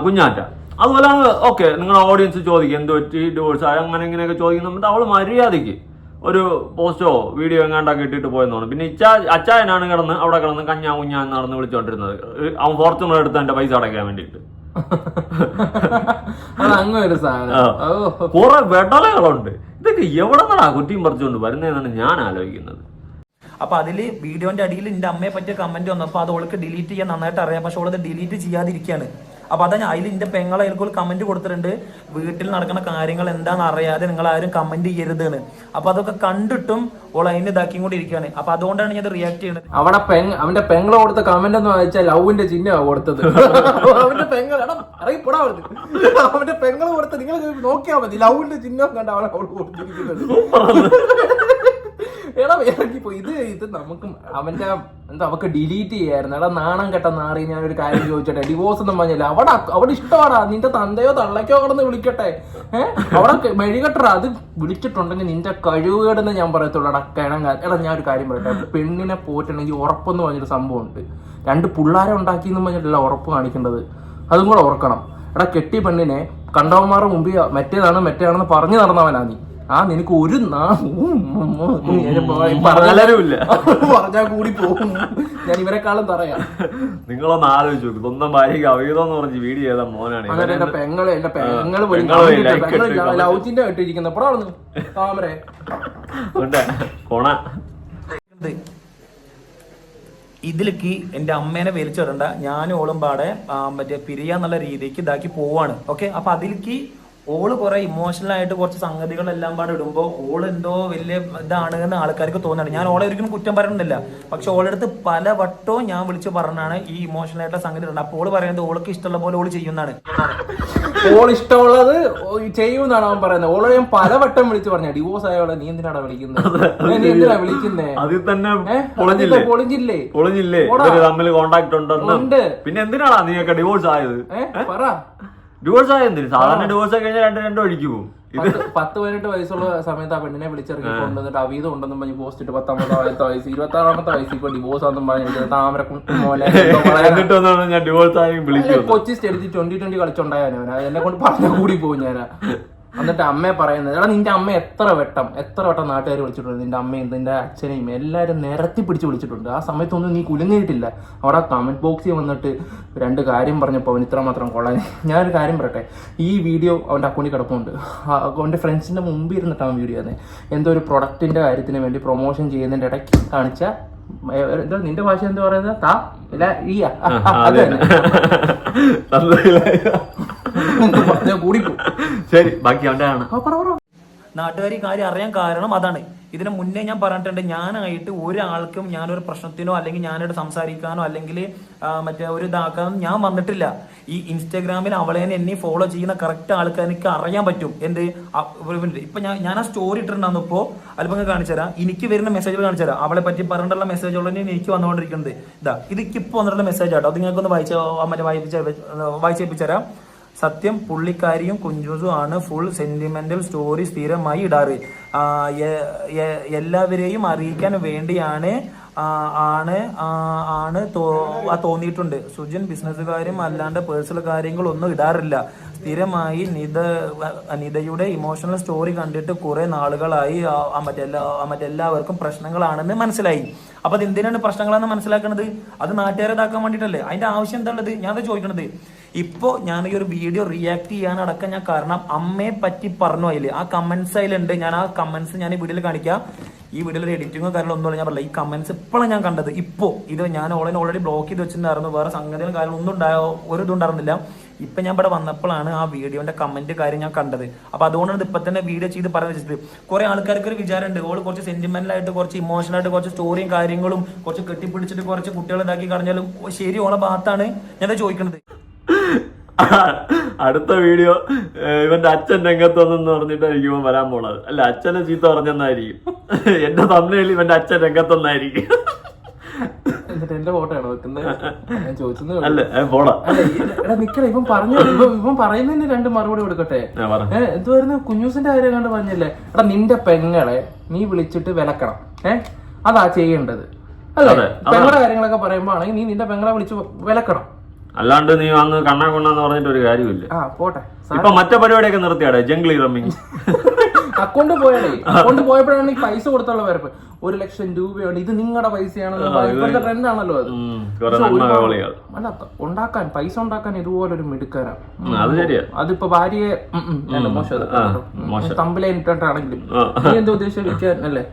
കുഞ്ഞാറ്റ. അതുപോലെ ഓക്കെ നിങ്ങളുടെ ഓഡിയൻസ് ചോദിക്കും എന്ത് പറ്റി ഡിവോഴ്സ് ആയി അങ്ങനെ ഇങ്ങനെയൊക്കെ ചോദിക്കുന്ന അവള് മര്യാദയ്ക്ക് ഒരു പോസ്റ്റോ വീഡിയോ എങ്ങാണ്ടൊക്കെ ഇട്ടിട്ട് പോയെന്നാണ്. പിന്നെ അച്ചായനാണ് അവിടെ കിടന്ന് കഞ്ഞാ കുഞ്ഞാ നടന്ന് വിളിച്ചോണ്ടിരുന്നത്. അവൻ ഫോർച്യൂണർ എടുത്ത് എന്റെ പൈസ അടയ്ക്കാൻ വേണ്ടിയിട്ട്. കുറെ വെടലകളുണ്ട്. ഇതൊക്കെ എവിടെ നിന്നാ കുറ്റിയും പറിച്ചുകൊണ്ട് വരുന്നതെന്നാണ് ഞാൻ ആലോചിക്കുന്നത്. അപ്പൊ അതില് വീഡിയോന്റെ അടിയിൽ എന്റെ അമ്മയെ പറ്റിയ കമന്റ് വന്നപ്പോൾ അത് അവൾക്ക് ഡിലീറ്റ് ചെയ്യാൻ നന്നായിട്ട് അറിയാം. പക്ഷെ അവളത് ഡിലീറ്റ് ചെയ്യാതിരിക്കുകയാണ്. അപ്പൊ അതാ അതിൽ എന്റെ പെങ്ങളെ അതിൽ കമന്റ് കൊടുത്തിട്ടുണ്ട്, വീട്ടിൽ നടക്കുന്ന കാര്യങ്ങൾ എന്താണെന്ന് അറിയാതെ നിങ്ങൾ ആരും കമന്റ് ചെയ്യരുതെന്ന്. അപ്പൊ അതൊക്കെ കണ്ടിട്ടും ഓൾ അതിന് ഇതാക്കിയും കൂടി ഇരിക്കുകയാണ്. അപ്പൊ അതുകൊണ്ടാണ് ഞാൻ റിയാക്ട് ചെയ്യുന്നത്. അവിടെ അവന്റെ പെങ്ങളെ കൊടുത്ത കമന്റ് എന്ന് വെച്ചാൽ ലവിന്റെ ചിഹ്നമാണ് കൊടുത്തത്. അവന്റെ പെങ്ങൾ അറിയപ്പെടാ അവന്റെ പെങ്ങള് കൊടുത്ത നിങ്ങൾ നോക്കിയാൽ മതി, ലവിന്റെ ചിഹ്നം കണ്ട അവളെ അവൾ കൊടുത്തിരിക്കുന്നത്. എടാ ഇറങ്ങിപ്പോ ഇത് നമുക്ക് അവന്റെ എന്താ അവക്ക് ഡിലീറ്റ് ചെയ്യായിരുന്നു. എടാ നാണം കെട്ട നാറി, ഞാനൊരു കാര്യം ചോദിച്ചോട്ടെ, ഡിവോഴ്സ് ഒന്നും പറഞ്ഞില്ല. അവിടെ ഇഷ്ടമാടാ, നിന്റെ തന്തയോ തള്ളക്കോ കിടന്ന് വിളിക്കട്ടെ. അവിടെ മെഴികെട്ടടാ, അത് വിളിച്ചിട്ടുണ്ടെങ്കിൽ നിന്റെ കഴിവുകേടെന്ന് ഞാൻ പറയത്തുള്ളൂ. എടാ കിഴങ്ങ. എടാ ഞാൻ ഒരു കാര്യം പറയട്ടെ, പെണ്ണിനെ പോയിട്ടുണ്ടെങ്കിൽ ഉറപ്പെന്ന് പറഞ്ഞൊരു സംഭവം ഉണ്ട്. 2 പിള്ളേരെ ഉണ്ടാക്കിയെന്ന് പറഞ്ഞിട്ടല്ല ഉറപ്പ് കാണിക്കേണ്ടത്, അതും കൂടെ ഓർക്കണം. എടാ കെട്ടി പെണ്ണിനെ കണ്ടവന്മാരുടെ മുമ്പിൽ മറ്റേതാണെന്ന് പറഞ്ഞു നടന്നവനാ നീ. നിനക്ക് ഒരു പറഞ്ഞാൽ കൂടി പോകും. ഞാൻ ഇവരെക്കാളും പറയാം. നിങ്ങളൊന്ന് ആലോചിച്ചു നോക്കും, സ്വന്തം ഭാര്യയ്ക്ക് അവീതം എന്ന് പറഞ്ഞ് വീഡിയോ ചെയ്ത മോനാണ്. അങ്ങനെ എന്റെ പെങ്ങള് ലൗച്ചിന്റെ ഇട്ടിരിക്കുന്ന താമരെ ഇതിലേക്ക് എന്റെ അമ്മേനെ വലിച്ചിടണ്ട, ഞാനും ഓളും പാടെ പിരിയാന്നുള്ള രീതിക്ക് ഇതാക്കി പോവാണ്. ഓക്കെ, അപ്പൊ അതിലേക്ക് ഓള് കുറെ ഇമോഷണൽ ആയിട്ട് കുറച്ച് സംഗതികളെല്ലാം പാടെ ഇടുമ്പോൾ ഓൾ എന്തോ വലിയ ഇതാണ് എന്ന് ആൾക്കാർക്ക് തോന്നുന്നുണ്ട്. ഞാൻ ഓളെ ഒരിക്കലും കുറ്റം പറയുന്നില്ല, പക്ഷെ ഓളെടുത്ത് പല വട്ടവും ഞാൻ വിളിച്ച് പറഞ്ഞാണ് ഈ ഇമോഷണൽ ആയിട്ടുള്ള സംഗതി ഉണ്ട്. അപ്പോൾ ഓള് പറയുന്നത് ഓൾക്ക് ഇഷ്ടമുള്ള പോലെ ഓള് ചെയ്യുന്നതാണ്. ഓൾ ഇഷ്ടമുള്ളത് ചെയ്യുമെന്നാണ് അവൻ പറയുന്നത്. ഓളെ ഞാൻ പല വട്ടം വിളിച്ച് പറഞ്ഞ ഡിവോഴ്സ് ആയോളെ നീ എന്തിനാണ് വിളിക്കുന്നത്, നീ എന്തിനാ വിളിക്കുന്നേ, അതിൽ തന്നെ പൊളിഞ്ഞില്ലേ തമ്മിൽ കോണ്ടാക്ട് ഉണ്ടെന്ന്. പിന്നെ എന്തിനാണ് നീയൊക്കെ ഡിവോഴ്സ് ആയത്? പറ, ഡിവോഴ്സ് ആയ എന്തിന്? സാധാരണ ഡിവോഴ്സ് ആയി കഴിഞ്ഞാൽ രണ്ടും ഒഴിക്ക് പോകും. 18 വയസ്സുള്ള സമയത്ത് ആ പെണ്ണിനെ വിളിച്ചിറങ്ങി കൊണ്ടുവന്നിട്ട് അവീതം ഉണ്ടെന്നും പറഞ്ഞ് പോസ്റ്റ് ഇട്ട് 19 വയസ്സ് 26 വയസ്സ് ഇപ്പൊ ഡിവോഴ്സ് ആണെന്നും പറഞ്ഞിട്ട് താമര ഞാൻ ഡിവോഴ്സ് ആയി വിളിക്കും. കൊച്ചി സ്റ്റേഡിയത്തിൽ 2020 കളിച്ചുണ്ടായവനാ, എന്നെ കൊണ്ട് പറഞ്ഞ കൂടി പോകും ഞാൻ. എന്നിട്ട് അമ്മയെ പറയുന്നത്, എടാ നിന്റെ അമ്മ എത്ര വട്ടം നാട്ടുകാർ വിളിച്ചിട്ടുണ്ട്, നിന്റെ അമ്മയും നിന്റെ അച്ഛനെയും എല്ലാവരും നിരത്തി പിടിച്ച് വിളിച്ചിട്ടുണ്ട്. ആ സമയത്തൊന്നും നീ കുലുങ്ങിയിട്ടില്ല. അവിടെ കമന്റ് ബോക്സിൽ വന്നിട്ട് 2 കാര്യം പറഞ്ഞപ്പോൾ അവൻ ഇത്ര മാത്രം കൊള്ളാൻ. ഞാനൊരു കാര്യം പറയട്ടെ, ഈ വീഡിയോ അവൻ്റെ അക്കൗണ്ടിൽ കിടപ്പുണ്ട്. അവൻ്റെ ഫ്രണ്ട്സിൻ്റെ മുമ്പിൽ ഇരുന്നിട്ട് അവൻ വീഡിയോ തന്നെ എന്തോ ഒരു പ്രൊഡക്റ്റിന്റെ കാര്യത്തിന് വേണ്ടി പ്രൊമോഷൻ ചെയ്യുന്നതിൻ്റെ ഇടയ്ക്ക് കാണിച്ച എന്താ നിന്റെ ഭാഷ എന്താ പറയുന്നത്, കൂടി ശരി ബാക്കി അവൻ്റെ നാട്ടുകാർ ഈ കാര്യം അറിയാൻ കാരണം അതാണ്. ഇതിന് മുന്നേ ഞാൻ പറഞ്ഞിട്ടുണ്ട്, ഞാനായിട്ട് ഒരാൾക്കും ഞാനൊരു പ്രശ്നത്തിനോ അല്ലെങ്കിൽ ഞാനോട് സംസാരിക്കാനോ അല്ലെങ്കിൽ മറ്റേ ഒരു ഇതാക്കാനോ ഞാൻ വന്നിട്ടില്ല. ഈ ഇൻസ്റ്റാഗ്രാമിൽ അവളെ എന്നെ ഫോളോ ചെയ്യുന്ന കറക്റ്റ് ആൾക്കാർ എനിക്ക് അറിയാൻ പറ്റും. എന്ത് ഇപ്പൊ ഞാൻ ആ സ്റ്റോറി ഇട്ടിട്ടുണ്ടായിരുന്നു. ഇപ്പോൾ അല്പം കാണിച്ചു തരാം, എനിക്ക് വരുന്ന മെസ്സേജുകൾ കാണിച്ചു തരാം. അവളെ പറ്റി പറഞ്ഞിട്ടുള്ള മെസ്സേജുകൾ തന്നെയാണ് എനിക്ക് വന്നുകൊണ്ടിരിക്കുന്നത്. ഇത് ഇപ്പോൾ വന്നിട്ടുള്ള മെസ്സേജ് ആട്ടോ, അത് നിങ്ങൾക്കൊന്ന് വായിച്ചേപ്പിച്ചു തരാം. സത്യം പുള്ളിക്കാരിയും കുഞ്ചൂസും ആണ് ഫുൾ സെന്റിമെന്റൽ സ്റ്റോറി സ്ഥിരമായി ഇടാറ്. എല്ലാവരെയും അറിയിക്കാൻ വേണ്ടിയാണ് തോന്നിയിട്ടുണ്ട്. സുജൻ ബിസിനസ്സുകാരും അല്ലാണ്ട് പേഴ്സണൽ കാര്യങ്ങളൊന്നും ഇടാറില്ല. സ്ഥിരമായി നിതയുടെ ഇമോഷണൽ സ്റ്റോറി കണ്ടിട്ട് കുറെ നാളുകളായി മറ്റെല്ലാവർക്കും പ്രശ്നങ്ങളാണെന്ന് മനസ്സിലായി. അപ്പൊ അത് എന്തിനാണ് പ്രശ്നങ്ങളാണെന്ന് മനസ്സിലാക്കുന്നത്? അത് നാട്ടുകാരെ ഇതാക്കാൻ വേണ്ടിയിട്ടല്ലേ? അതിന്റെ ആവശ്യം എന്താണുള്ളത്? ഞാനത് ചോദിക്കണത്. ഇപ്പോ ഞാൻ ഈ ഒരു വീഡിയോ റിയാക്ട് ചെയ്യാനടക്കം ഞാൻ കാരണം അമ്മയെ പറ്റി പറഞ്ഞു. അതില് ആ കമന്റ്സ് അതിലുണ്ട്. ഞാൻ ആ കമന്റ്സ് ഞാൻ ഈ വീഡിയോയിൽ കാണിക്കാം. ഈ വീഡിയോയിൽ ഒരു എഡിറ്റിങ്ങോ കാര്യങ്ങളോ ഒന്നുമില്ല. ഞാൻ പറഞ്ഞില്ല, ഈ കമന്റ്സ് ഇപ്പോഴാണ് ഞാൻ കണ്ടത്. ഇത് ഞാൻ ഓൾറെഡി ബ്ലോക്ക് ചെയ്ത് വെച്ചിട്ടുണ്ടായിരുന്നു. വേറെ സംഗതികളും കാര്യങ്ങളൊന്നും ഒരു ഇതുണ്ടായിരുന്നില്ല. ഇപ്പൊ ഞാൻ ഇവിടെ വന്നപ്പോഴാണ് ആ വീഡിയോന്റെ കമന്റ് കാര്യം ഞാൻ കണ്ടത്. അപ്പൊ അതുകൊണ്ടാണ് ഇപ്പൊ തന്നെ വീഡിയോ ചെയ്ത് പറഞ്ഞു വെച്ചത്. കുറെ ആൾക്കാർക്ക് ഒരു വിചാരമുണ്ട്, ഓള് കുറച്ച് സെന്റിമെന്റൽ ആയിട്ട് കുറച്ച് ഇമോഷണൽ ആയിട്ട് കുറച്ച് സ്റ്റോറിയും കാര്യങ്ങളും കുറച്ച് കെട്ടിപ്പിടിച്ചിട്ട് കുറച്ച് കുട്ടികളെ ഇതാക്കി കളഞ്ഞാലും ശരി ഓളെ ഭാഗത്താണ് ഞാൻ ചോദിക്കുന്നത്. അടുത്ത വീഡിയോ ഇവന്റെ അച്ഛൻ രംഗത്ത് വന്നെന്ന് പറഞ്ഞിട്ടായിരിക്കും ഇവൻ വരാൻ പോണത്. അല്ല, അച്ഛനെ ചീത്ത പറഞ്ഞെന്നായിരിക്കും. എന്റെ തമ്മിൽ ഇവന്റെ അച്ഛൻ രംഗത്തൊന്നായിരിക്കും. എന്റെ ഫോട്ടോ ആണോ വെക്കുന്നത്? ഞാൻ ചോദിച്ചത് അല്ല പോടാ. ഇവൻ പറയുന്നതിന് 2 മറുപടി കൊടുക്കട്ടെ. എന്തുവായിരുന്നു കുഞ്ഞൂസിന്റെ കാര്യം കണ്ട് പറഞ്ഞില്ലേ? എടാ നിന്റെ പെങ്ങളെ നീ വിളിച്ചിട്ട് വിലക്കണം. അതാ ചെയ്യേണ്ടത് അല്ലേ? പെങ്ങളുടെ കാര്യങ്ങളൊക്കെ പറയുമ്പോ ആണെങ്കിൽ നീ നിന്റെ പെങ്ങളെ വിളിച്ച് വിലക്കണം. അല്ലാണ്ട് നീ വന്ന് കണ്ണാ കൊണ്ടാന്ന് പറഞ്ഞിട്ട് ഒരു കാര്യമില്ല. ആ പോട്ടെ. ഇപ്പൊ മറ്റേ പരിപാടിയൊക്കെ നിർത്തിയാടെ, ജംഗ്ലി റമ്മിങ്. അക്കൗണ്ട് പോയാലേ, അക്കൗണ്ട് പോയപ്പോഴാണ് ഈ പൈസ കൊടുത്തുള്ള വരപ്പ്. 1 ലക്ഷം രൂപയാണ്, ഇത് നിങ്ങളുടെ പൈസയാണെന്ന് ഇപ്പോഴത്തെ ട്രെൻഡ് ആണല്ലോ അത്. അല്ല, ഉണ്ടാക്കാൻ പൈസ ഉണ്ടാക്കാൻ ഇതുപോലൊരു മിടുക്കാനാണ്. അത് ശരിയാ. അതിപ്പോ ഭാര്യയെ തമ്പിലിട്ടാണെങ്കിലും നീ എന്താ ഉദ്ദേശിക്കാൻ അല്ലേ?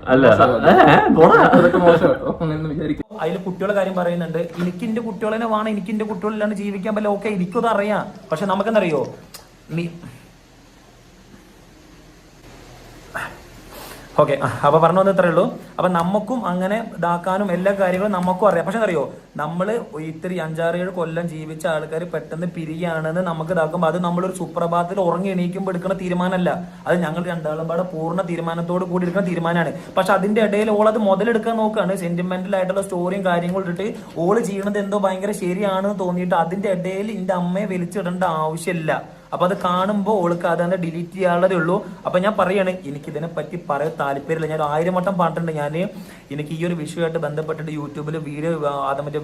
അതൊക്കെ മോശം കേട്ടോ എന്ന് വിചാരിക്കും. അതിൽ കുട്ടികളുടെ കാര്യം പറയുന്നുണ്ട്. എനിക്ക് എന്റെ കുട്ടികളെ വേണം, എനിക്ക് എന്റെ കുട്ടികളില്ലാണ്ട് ജീവിക്കാൻ പറ്റില്ല. ഓക്കെ, എനിക്കത് അറിയാം. പക്ഷെ നമുക്കെന്തറിയോ, ഓക്കെ. അപ്പൊ പറഞ്ഞു വന്നത് ഇത്രേ ഉള്ളൂ. അപ്പൊ നമുക്കും അങ്ങനെ ഇതാക്കാനും എല്ലാ കാര്യങ്ങളും നമുക്കും അറിയാം. പക്ഷെ അറിയോ, നമ്മള് ഇത്തിരി 5-6-7 കൊല്ലം ജീവിച്ച ആൾക്കാർ പെട്ടെന്ന് പിരിയാണെന്ന് നമുക്ക് ഇതാക്കുമ്പോൾ അത് നമ്മളൊരു സുപ്രഭാതത്തിൽ ഉറങ്ങി എണീക്കുമ്പോൾ എടുക്കുന്ന തീരുമാനമല്ല. അത് ഞങ്ങൾ രണ്ടാളും പാടെ പൂർണ്ണ തീരുമാനത്തോട് കൂടി എടുക്കുന്ന തീരുമാനമാണ്. പക്ഷെ അതിന്റെ ഇടയിൽ ഓൾ അത് മുതലെടുക്കാൻ നോക്കുകയാണ്. സെന്റിമെന്റൽ ആയിട്ടുള്ള സ്റ്റോറിയും കാര്യങ്ങളും ഇട്ടിട്ട് ഓള് ചെയ്യണത് എന്തോ ഭയങ്കര ശരിയാണെന്ന് തോന്നിയിട്ട് അതിന്റെ ഇടയിൽ എന്റെ അമ്മയെ വലിച്ചിടേണ്ട ആവശ്യമില്ല. അപ്പൊ അത് കാണുമ്പോൾ ഓൾക്ക് അതെന്നെ ഡിലീറ്റ് ചെയ്യാനുള്ളതേ ഉള്ളൂ. അപ്പൊ ഞാൻ പറയാണ്, എനിക്ക് ഇതിനെ പറ്റി പറയാൻ താല്പര്യമില്ല. ഞാൻ 1000 വട്ടം പറഞ്ഞിട്ടുണ്ട്. ഞാൻ എനിക്ക് ഈ ഒരു വിഷയമായിട്ട് ബന്ധപ്പെട്ടിട്ട് യൂട്യൂബിൽ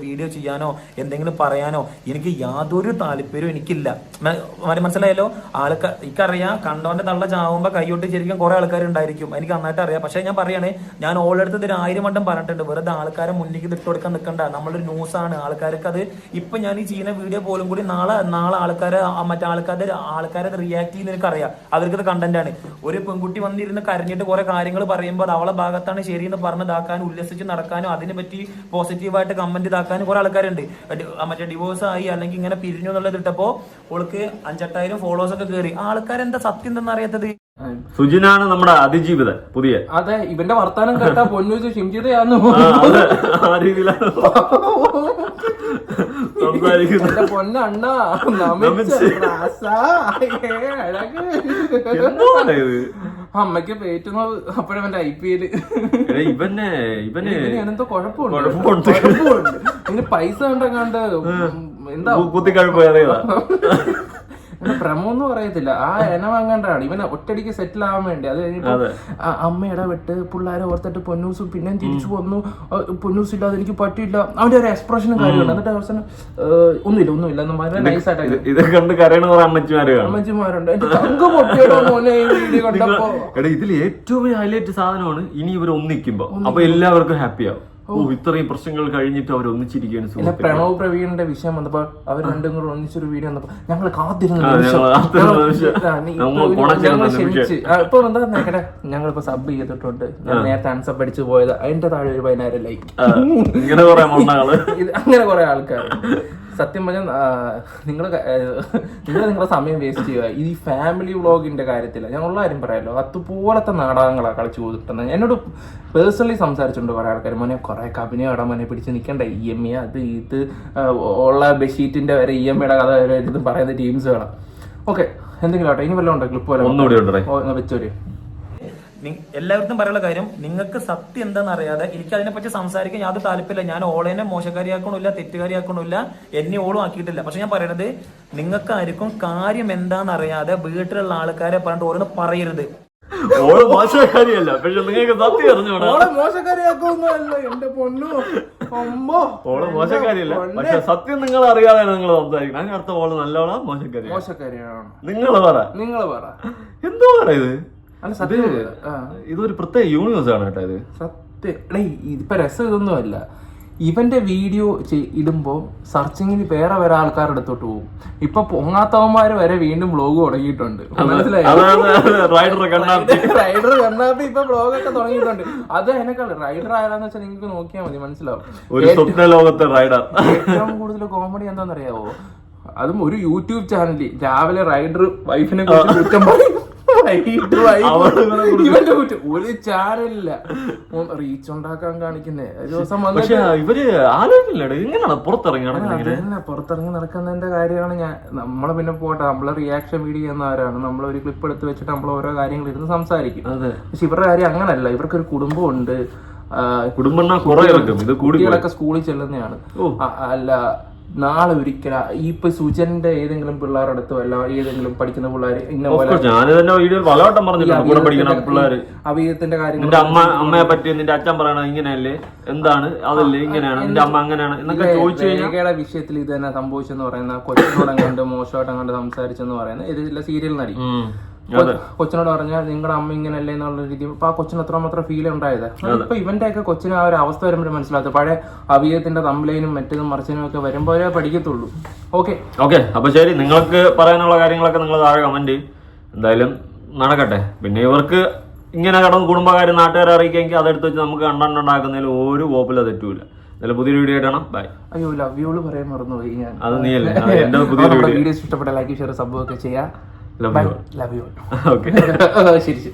വീഡിയോ ചെയ്യാനോ എന്തെങ്കിലും പറയാനോ എനിക്ക് യാതൊരു താല്പര്യവും എനിക്കില്ല. മനസ്സിലായല്ലോ? എനിക്കറിയാം, കണ്ടോന്റെ തള്ള ചാവുമ്പോ കൈയൊട്ട് ശരിക്കും കുറെ ആൾക്കാരുണ്ടായിരിക്കും, എനിക്ക് നന്നായിട്ട് അറിയാം. പക്ഷെ ഞാൻ പറയാണ്, ഞാൻ ഓളെടുത്ത് ഇതിന് 1000 വട്ടം പറഞ്ഞിട്ടുണ്ട്. വെറുതെ ആൾക്കാരെ മുന്നിലേക്ക് ഇത് ഇട്ടുകൊടുക്കാൻ നിൽക്കണ്ട. നമ്മളൊരു ന്യൂസാണ്. ആൾക്കാർക്ക് അത് ഇപ്പൊ ഞാൻ ഈ ചെയ്യുന്ന വീഡിയോ പോലും കൂടി നാളെ ആൾക്കാരെ റിയാക്ട് ചെയ്യുന്ന എനിക്കറിയാം. അവർക്കത് കണ്ടന്റ് ആണ്. ഒരു പെൺകുട്ടി വന്നിരുന്ന് കരഞ്ഞിട്ട് കുറെ കാര്യങ്ങൾ പറയുമ്പോൾ അത് അവളെ ഭാഗത്താണ് ശരിയെന്ന് പറഞ്ഞ് ഇതാക്കാനും ഉല്ലസിച്ച് നടക്കാനും അതിനെ പറ്റി പോസിറ്റീവായിട്ട് കമന്റ് ഇതാക്കാനും കുറെ ആൾക്കാരുണ്ട്. ഡിവോഴ്സ് ആയി അല്ലെങ്കിൽ ഇങ്ങനെ പിരിഞ്ഞു എന്നുള്ളത് ഇട്ടപ്പോ ഓൾക്ക് 5-8,000 ഫോളോവേഴ്സ് ഒക്കെ കയറി. ആൾക്കാരെന്താ സത്യം എന്തെന്ന് അറിയാത്തത്? സുജിനാണ് നമ്മുടെ അതിജീവിതൻ പുതിയ. അതെ, ഇവന്റെ വർത്താനം കേട്ടാ പൊന്നു ഷിംജിതയാന്ന് ആ രീതിയിലാണ് പൊന്നണ്ണ അമ്മയ്ക്ക് പേറ്റുന്നത് അപ്പോഴവന്റെ IPL. ഇവനെന്തോ കുഴപ്പമുണ്ട്. ഇതിന് പൈസ കണ്ട് എന്താ കുത്തിക്കഴപ്പ് ഭ്രമം ഒന്നും പറയത്തില്ല. ആ എനം അങ്ങണ്ടാണ് ഇവനെ ഒറ്റടിക്ക് സെറ്റിൽ ആവാൻ വേണ്ടി. അത് കഴിഞ്ഞിട്ട് അമ്മ ഇടപെട്ട് പിള്ളേരെ ഓർത്തിട്ട് പൊന്നൂസും പിന്നെ തിരിച്ചു വന്നു. പൊന്നൂസ് ഇല്ലാതെ എനിക്ക് പറ്റില്ല. അവന്റെ ഒരു എക്സ്പ്രഷനും കാര്യമുണ്ട്. എന്നിട്ട് അവസാനം ഒന്നുമില്ല നൈസായിട്ട് ഇത് കണ്ട് കരയണ അമ്മച്ചിമാരുണ്ട്. എന്റെ തങ്ക പൊട്ടിയോ മോനെ ഈ വീഡിയോ കണ്ടപ്പോ. ഇതിൽ ഏറ്റവും ഹൈലൈറ്റ് സാധനമാണ് ഇനി ഇവർ ഒന്നിക്കുമ്പോ. അപ്പൊ എല്ലാവർക്കും ഹാപ്പിയാവും. ഇത്രയും പ്രശ്നങ്ങൾ കഴിഞ്ഞിട്ട് അവർ ഒന്നിച്ചിരിക്കുകയാണ്. പ്രണവ് പ്രവീണിന്റെ വിഷയം വന്നപ്പോ അവർ രണ്ടും കൂടെ ഒന്നിച്ചൊരു വീഡിയോ വന്നപ്പോ ഞങ്ങൾ കാത്തിരുന്നു. ഇപ്പൊ എന്താ നോക്കട്ടെ, ഞങ്ങളിപ്പോ സബ് ചെയ്തിട്ടുണ്ട്. ഞാൻ നേരത്തെ അൺസബ് അടിച്ചു പോയത്. അതിന്റെ താഴെ ഒരു 10,000 ലൈക്ക്. അങ്ങനെ കുറെ ആൾക്കാർ. സത്യം പറഞ്ഞാൽ നിങ്ങളുടെ സമയം വേസ്റ്റ് ചെയ്യുക ഈ ഫാമിലി വ്ളോഗിന്റെ കാര്യത്തില. ഞാൻ ഉള്ള കാര്യം പറയാമല്ലോ, അതുപോലത്തെ നാടകങ്ങളാണ് കളിച്ചു പോയിട്ടുള്ളത്. എന്നോട് പേഴ്സണലി സംസാരിച്ചിട്ടുണ്ട് കുറെ ആൾക്കാർ. മോനെ കുറെ അഭിനയം ഇടാൻ മോനെ പിടിച്ച് നിൽക്കണ്ട, EMI അത് ഇത് ഉള്ള ബെഡ്ഷീറ്റിന്റെ വരെ EMIയുടെ കഥ വരെ ഇത് പറയുന്ന ടീംസുകളാണ്. ഓക്കെ, എന്തെങ്കിലും ആട്ടെ. ഇനി വല്ലതും ഉണ്ടോ ക്ലിപ്പ് പോലെ വെച്ചോര്? എല്ലാവർക്കും പറയാനുള്ള കാര്യം, നിങ്ങൾക്ക് സത്യം എന്താണെന്ന് അറിയാതെ എനിക്ക് അതിനെപ്പറ്റി സംസാരിക്കാൻ യാതൊരു താല്പര്യമില്ല. ഞാൻ ഓളേനെ മോശക്കാരിയാക്കണില്ല, തെറ്റുകാരിയാക്കണില്ല, എന്നെ ഓളും ആക്കിയിട്ടില്ല. പക്ഷെ ഞാൻ പറയുന്നത്, നിങ്ങൾക്ക് ആർക്കും കാര്യം എന്താണെന്ന് അറിയാതെ വീട്ടിലുള്ള ആൾക്കാരെ പറഞ്ഞിട്ട് ഓരോന്ന് പറയരുത്. ഓള് മോശക്കാരിയല്ല, പക്ഷെ നിങ്ങൾക്ക് സത്യം അറിഞ്ഞോളൂ. മോശക്കാരിയാക്കൊന്നുമല്ല എന്റെ പൊന്നു. ഓള് മോശക്കാരിയല്ല, പക്ഷെ സത്യം നിങ്ങൾ അറിയാതെയാണ് നിങ്ങൾ സംസാരിക്കുന്നത്. അതിന് അർത്ഥം ഓള് നല്ലവളാ മോശക്കാരിയാണ്. നിങ്ങൾ പറ എന്തോ പറയത്. ഇതൊരു പ്രത്യേക യൂണിവേഴ്സ് ആണ് കേട്ടോ ഇത്. സത്യം ഇപ്പൊ രസം ഇതൊന്നുമല്ല. ഇവന്റെ വീഡിയോ ഇടുമ്പോ സെർച്ചിങ്ങിൽ വേറെ ആൾക്കാരുടെ അടുത്തോട്ട് പോകും. ഇപ്പൊ പൊങ്ങാത്തവന്മാര് വരെ വീണ്ടും വ്ളോഗ് തുടങ്ങിയിട്ടുണ്ട്. റൈഡർ കണ്ണാപ്പി ഇപ്പൊ വ്ളോഗൊക്കെ തുടങ്ങിയിട്ടുണ്ട്. അത് എന്നെക്കാൾ റൈഡർ ആരാന്ന് വെച്ചാൽ നിങ്ങൾക്ക് നോക്കിയാൽ മതി, മനസ്സിലാവും. ഒരു സ്വപ്ന ലോകത്തെ റൈഡർ. ഏറ്റവും കൂടുതൽ കോമഡി എന്താണെന്നറിയാവോ? അതും ഒരു യൂട്യൂബ് ചാനലിൽ രാവിലെ റൈഡർ വൈഫിനെ കുറിച്ച് കുറ്റം പറയും. ഇവന്റെ കുറ്റം ഒരു ചാനലില്ല റീച്ച് ഉണ്ടാക്കാൻ കാണിക്കുന്നേ. ദിവസം ഇവര് ആലോചിക്കില്ല ഇങ്ങനെയാണ് പുറത്തിറങ്ങി നടക്കുന്നതിന്റെ കാര്യമാണ്. നമ്മളെ പിന്നെ പോട്ടെ, നമ്മളെ റിയാക്ഷൻ വീഡിയോ ചെയ്യുന്നവരാണ്. നമ്മളൊരു ക്ലിപ്പ് എടുത്ത് വെച്ചിട്ട് നമ്മൾ ഓരോ കാര്യങ്ങൾ ഇരുന്ന് സംസാരിക്കും. പക്ഷെ ഇവരുടെ കാര്യം അങ്ങനല്ല. ഇവർക്കൊരു കുടുംബമുണ്ട്. കുടുംബങ്ങളൊക്കെ സ്കൂളിൽ ചെല്ലുന്നതാണ്. അല്ല നാളെ ഒരിക്കലും ഇപ്പൊ സുജന്റെ ഏതെങ്കിലും പിള്ളേരുടെ അടുത്തോ അല്ല ഏതെങ്കിലും പഠിക്കുന്ന പിള്ളേർ ഇന്ന പോലെ ഞാൻ തന്നെ വീഡിയോയിൽ പലവട്ടം പറഞ്ഞിട്ടുണ്ട് കൂടെ പഠിക്കുന്ന പിള്ളേര് അവയവത്തിന്റെ കാര്യങ്ങൾ നിന്റെ അമ്മയെ പറ്റി നിന്റെ അച്ഛൻ പറയണത് ഇങ്ങനെയല്ലേ, എന്താണ് അതല്ലേ ഇങ്ങനെയാണ്, നിന്റെ അമ്മ അങ്ങനെയാണ് എന്നൊക്കെ ചോദിച്ചു കഴിഞ്ഞാൽ രേഖയുടെ വിഷയത്തിൽ ഇത് തന്നെ സംഭവിച്ചെന്ന് പറയുന്ന കൊച്ചിനോട് അങ്ങോട്ട് മോശമായിട്ട് അങ്ങോട്ട് സംസാരിച്ചെന്ന് പറയുന്നത് ഇതിലെ സീരിയൽ നടി കൊച്ചിനോട് പറഞ്ഞാൽ നിങ്ങളുടെ അമ്മ ഇങ്ങനല്ലേ എന്നുള്ള രീതി അപ്പൊ ആ കൊച്ചിന് എത്രമാത്രം ഫീൽ ഉണ്ടായത്. ഇപ്പൊ ഇവന്റെ ഒക്കെ കൊച്ചിന് ആ ഒരു അവസ്ഥ വരുമ്പോഴേ മനസ്സിലാത്തത് പഴയ അവയവത്തിന്റെ തമ്പ്ലൈനും മറ്റേതും മറിച്ചനും ഒക്കെ വരുമ്പോഴേ പഠിക്കത്തുള്ളൂ. ഓക്കെ അപ്പൊ ശരി, നിങ്ങൾക്ക് പറയാനുള്ള കാര്യങ്ങളൊക്കെ നിങ്ങൾ താഴെ കമന്റ് ചെയ്യും. എന്തായാലും നടക്കട്ടെ. പിന്നെ ഇവർക്ക് ഇങ്ങനെ കടന്ന് കുടുംബക്കാരും നാട്ടുകാരെ അറിയിക്കാമെങ്കിൽ അതെടുത്ത് വെച്ച് നമുക്ക് കണ്ടുണ്ടാക്കുന്നതിൽ ഒരു കോപ്പില തെറ്റൂല. എന്തായാലും പുതിയൊരു വീഡിയോ ആയിട്ടാണ്. ബൈ. അയ്യോ ലവ് യൂള് പറയാൻ മറന്നുപോയി ഞാൻ. അത് നീയല്ലേ എന്റെ പുതിയൊരു വീഡിയോസ് ഇഷ്ടപ്പെട്ട ലൈക്ക് ഷെയർ സബ് ഒക്കെ ചെയ്യാം. Love you. ഓക്കെ ശരി ശരി.